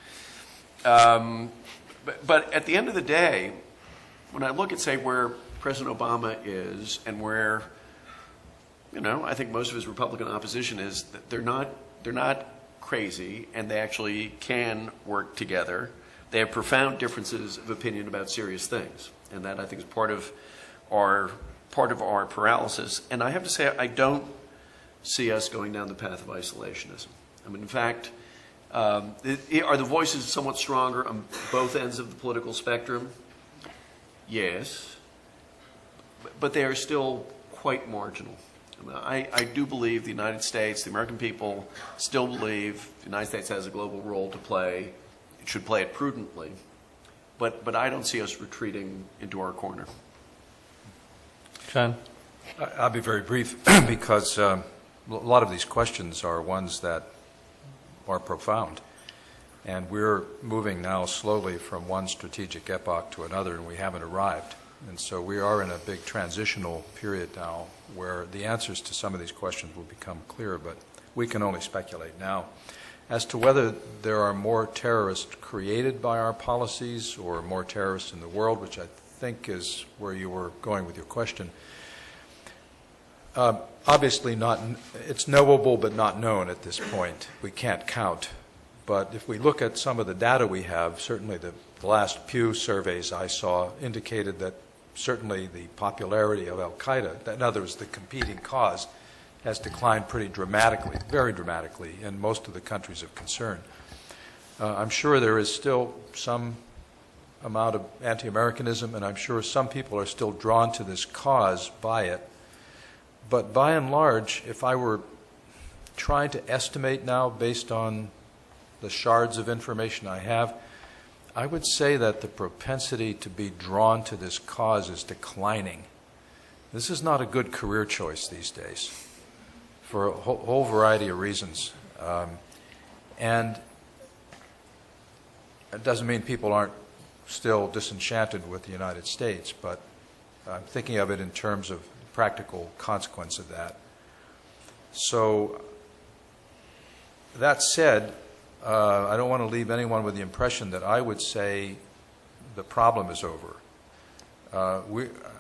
But at the end of the day, when I look at, say, where President Obama is and where, I think most of his Republican opposition is, that they're not crazy, and they actually can work together. They have profound differences of opinion about serious things, and that, I think, is part of our paralysis. And I have to say, I don't see us going down the path of isolationism. I mean, in fact, are the voices somewhat stronger on both ends of the political spectrum? Yes, but they are still quite marginal. I do believe the United States, the American people, still believe the United States has a global role to play. It should play it prudently. But I don't see us retreating into our corner. John? I'll be very brief because a lot of these questions are ones that are profound. And we're moving now slowly from one strategic epoch to another, and we haven't arrived. And so we are in a big transitional period now where the answers to some of these questions will become clear, but we can only speculate now. As to whether there are more terrorists created by our policies or more terrorists in the world, which I think is where you were going with your question, obviously not. It's knowable but not known at this point. We can't count. But if we look at some of the data we have, certainly the last Pew surveys I saw indicated that certainly the popularity of al-Qaeda, in other words, the competing cause, has declined pretty dramatically, very dramatically, in most of the countries of concern. I'm sure there is still some amount of anti-Americanism, and I'm sure some people are still drawn to this cause by it. But by and large, if I were trying to estimate now based on the shards of information I have, I would say that the propensity to be drawn to this cause is declining. This is not a good career choice these days for a whole variety of reasons. And it doesn't mean people aren't still disenchanted with the United States, but I'm thinking of it in terms of practical consequence of that. So that said, I don't want to leave anyone with the impression that I would say the problem is over.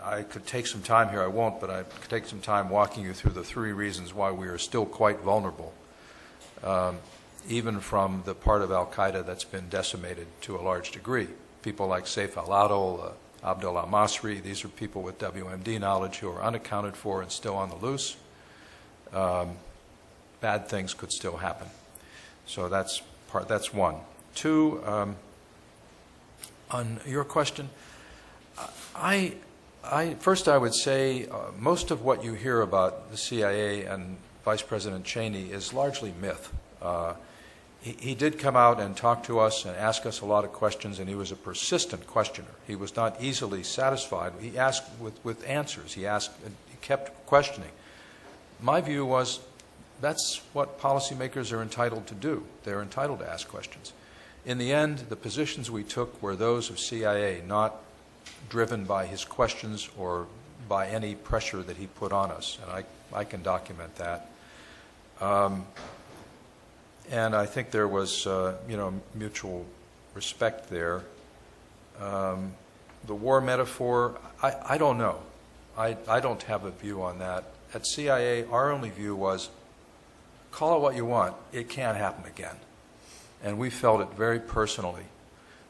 I could take some time here, I won't, but I could take some time walking you through the 3 reasons why we are still quite vulnerable, even from the part of al-Qaeda that's been decimated to a large degree. People like Saif al-Adil, Abdul al-Masri, these are people with WMD knowledge who are unaccounted for and still on the loose. Bad things could still happen. So that's one. 2, on your question, first I would say most of what you hear about the CIA and Vice President Cheney is largely myth. He did come out and talk to us and ask us a lot of questions, and he was a persistent questioner. He was not easily satisfied. He asked with answers. He kept questioning. My view was that's what policymakers are entitled to do. They're entitled to ask questions. In the end, the positions we took were those of CIA, not driven by his questions or by any pressure that he put on us, and I can document that. And I think there was, mutual respect there. The war metaphor, I don't know. I don't have a view on that. At CIA, our only view was, call it what you want, it can't happen again. and we felt it very personally.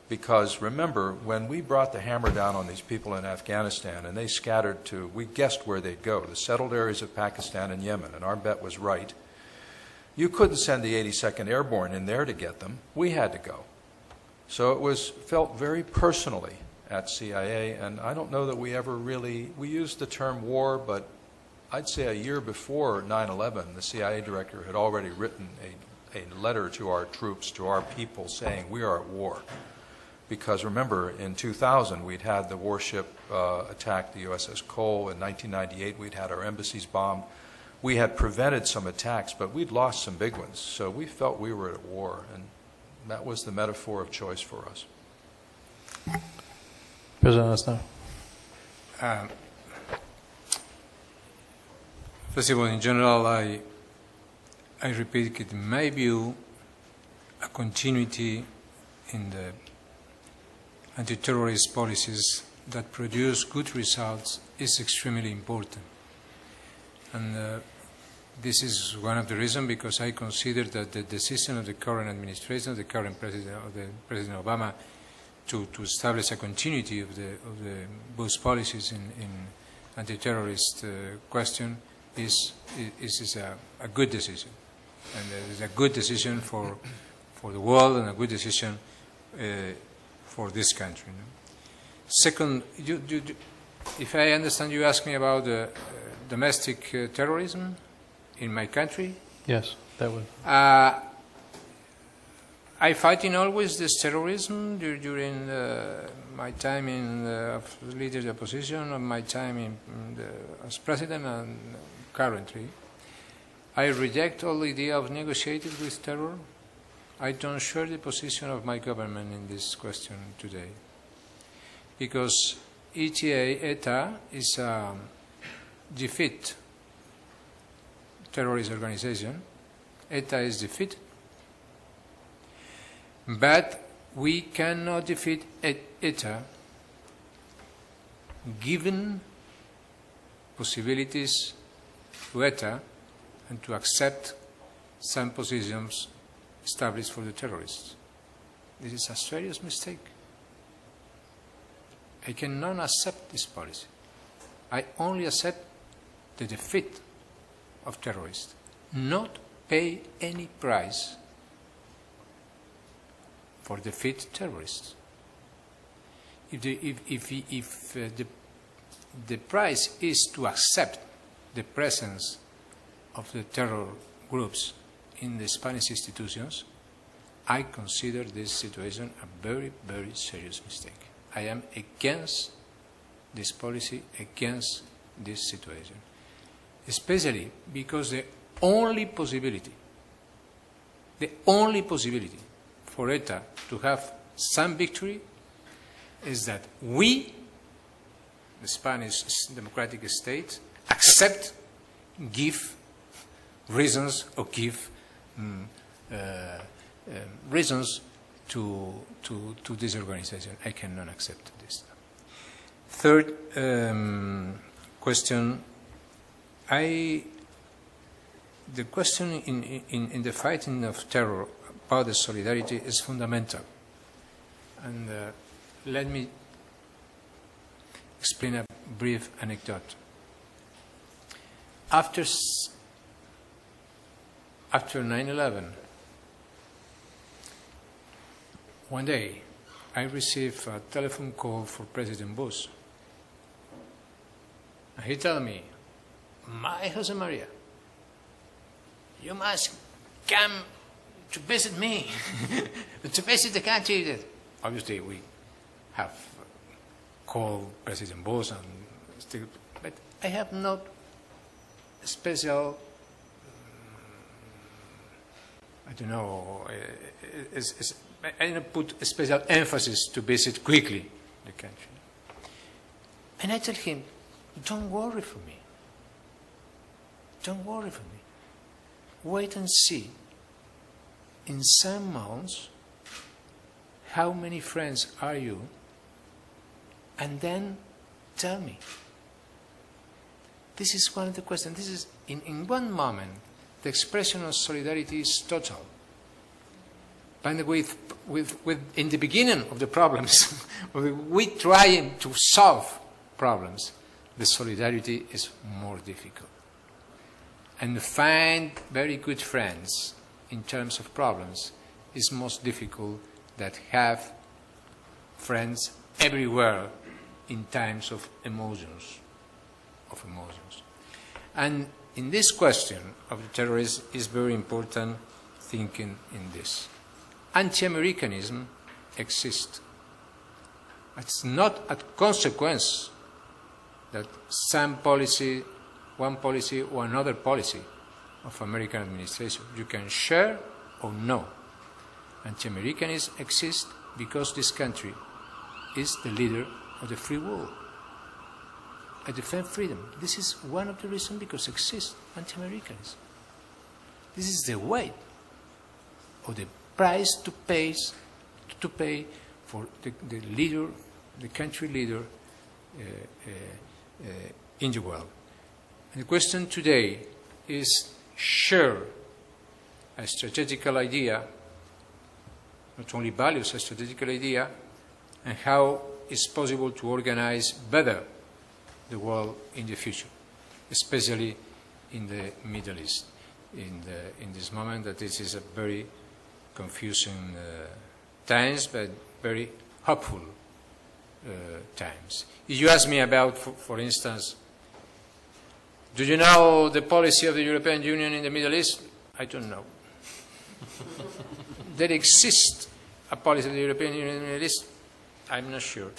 Because remember, when we brought the hammer down on these people in Afghanistan and they scattered to, we guessed where they'd go, the settled areas of Pakistan and Yemen, and our bet was right. You couldn't send the 82nd Airborne in there to get them. We had to go. So it was felt very personally at CIA, and I don't know that we ever really, we used the term war, but I'd say a year before 9/11, the CIA director had already written a letter to our troops, to our people, saying we are at war. Because remember, in 2000, we'd had the warship attack the USS Cole. In 1998, we'd had our embassies bombed. We had prevented some attacks, but we'd lost some big ones. So we felt we were at war, and that was the metaphor of choice for us. President Aznar. First of all, in general, I repeat that in my view, a continuity in the anti-terrorist policies that produce good results is extremely important. And this is one of the reasons because I consider that the decision of the current administration, of the current President Obama, to establish a continuity of the Bush policies in anti-terrorist question is a good decision. And it is a good decision for the world and a good decision for this country. Second, if I understand you ask me about domestic terrorism in my country? Yes, that would. I fighting always this terrorism during my time in leader the opposition, or my time as president, and currently. I reject all the idea of negotiating with terror. I don't share the position of my government in this question today. Because ETA is a defeat terrorist organization. ETA is defeated. But we cannot defeat ETA given possibilities to ETA and to accept some positions established for the terrorists. This is a serious mistake. I cannot accept this policy. I only accept the defeat of terrorists, not pay any price for defeat terrorists. If the price is to accept the presence of the terror groups in the Spanish institutions, I consider this situation a very, very serious mistake. I am against this policy, against this situation, especially because the only possibility for ETA to have some victory is that we, the Spanish democratic state, accept, give reasons or give reasons to this organization. I cannot accept this. Third question, the question in the fighting of terror about the solidarity is fundamental. And let me explain a brief anecdote. After 9/11, one day I received a telephone call for President Bush. And he told me, "My Jose Maria, you must come to visit me, to visit the country." Obviously, we have called President Bush, but I have not special, I don't know, I didn't put a special emphasis to visit quickly the country. And I tell him, don't worry for me. Don't worry for me. Wait and see. In some months, how many friends are you? And then tell me. This is one of the questions. This is, in one moment, the expression of solidarity is total. But in the beginning of the problems, we try to solve problems. The solidarity is more difficult. And to find very good friends in terms of problems is most difficult than have friends everywhere in times of emotions. And in this question of the terrorism, is very important thinking in this. Anti-Americanism exists. It's not a consequence that some policy, one policy or another policy of American administration. You can share or no. Anti-Americanism exists because this country is the leader of the free world. I defend freedom. This is one of the reasons because exists anti-Americanism. This is the weight or the price to pay for the leader, the country leader in the world. And the question today is share a strategical idea, not only values, a strategical idea, and how it's possible to organize better the world in the future, especially in the Middle East, in this moment that this is a very confusing times, but very hopeful times. If you ask me about, for instance, do you know the policy of the European Union in the Middle East? I don't know. There exists a policy of the European Union in the Middle East? I'm not sure.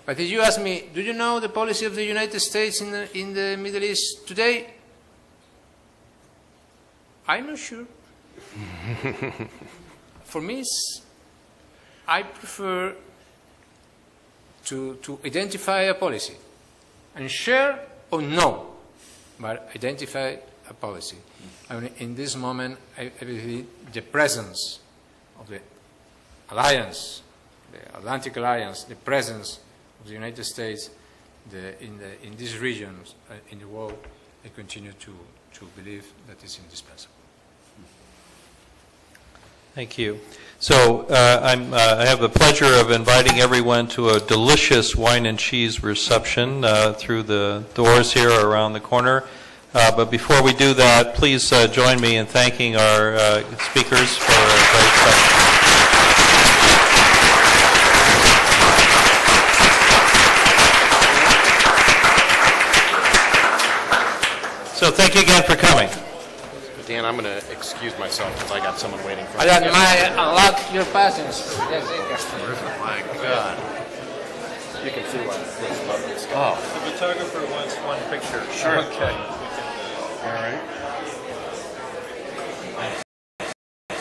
But if you ask me, do you know the policy of the United States in the Middle East today? I'm not sure. For me, I prefer to identify a policy and share or no, but identify a policy. I mean, in this moment, I believe the presence of the alliance, the Atlantic Alliance, the presence of the United States in these regions in the world, I continue to believe that is indispensable. Thank you. So I have the pleasure of inviting everyone to a delicious wine and cheese reception through the doors here around the corner. But before we do that, please join me in thanking our speakers for a great session. So thank you again for coming. Dan, I'm going to excuse myself because I got someone waiting for me. I admire a lot your patience. My God. You can see why I love this guy. The photographer wants one picture. Sure. Okay. All right.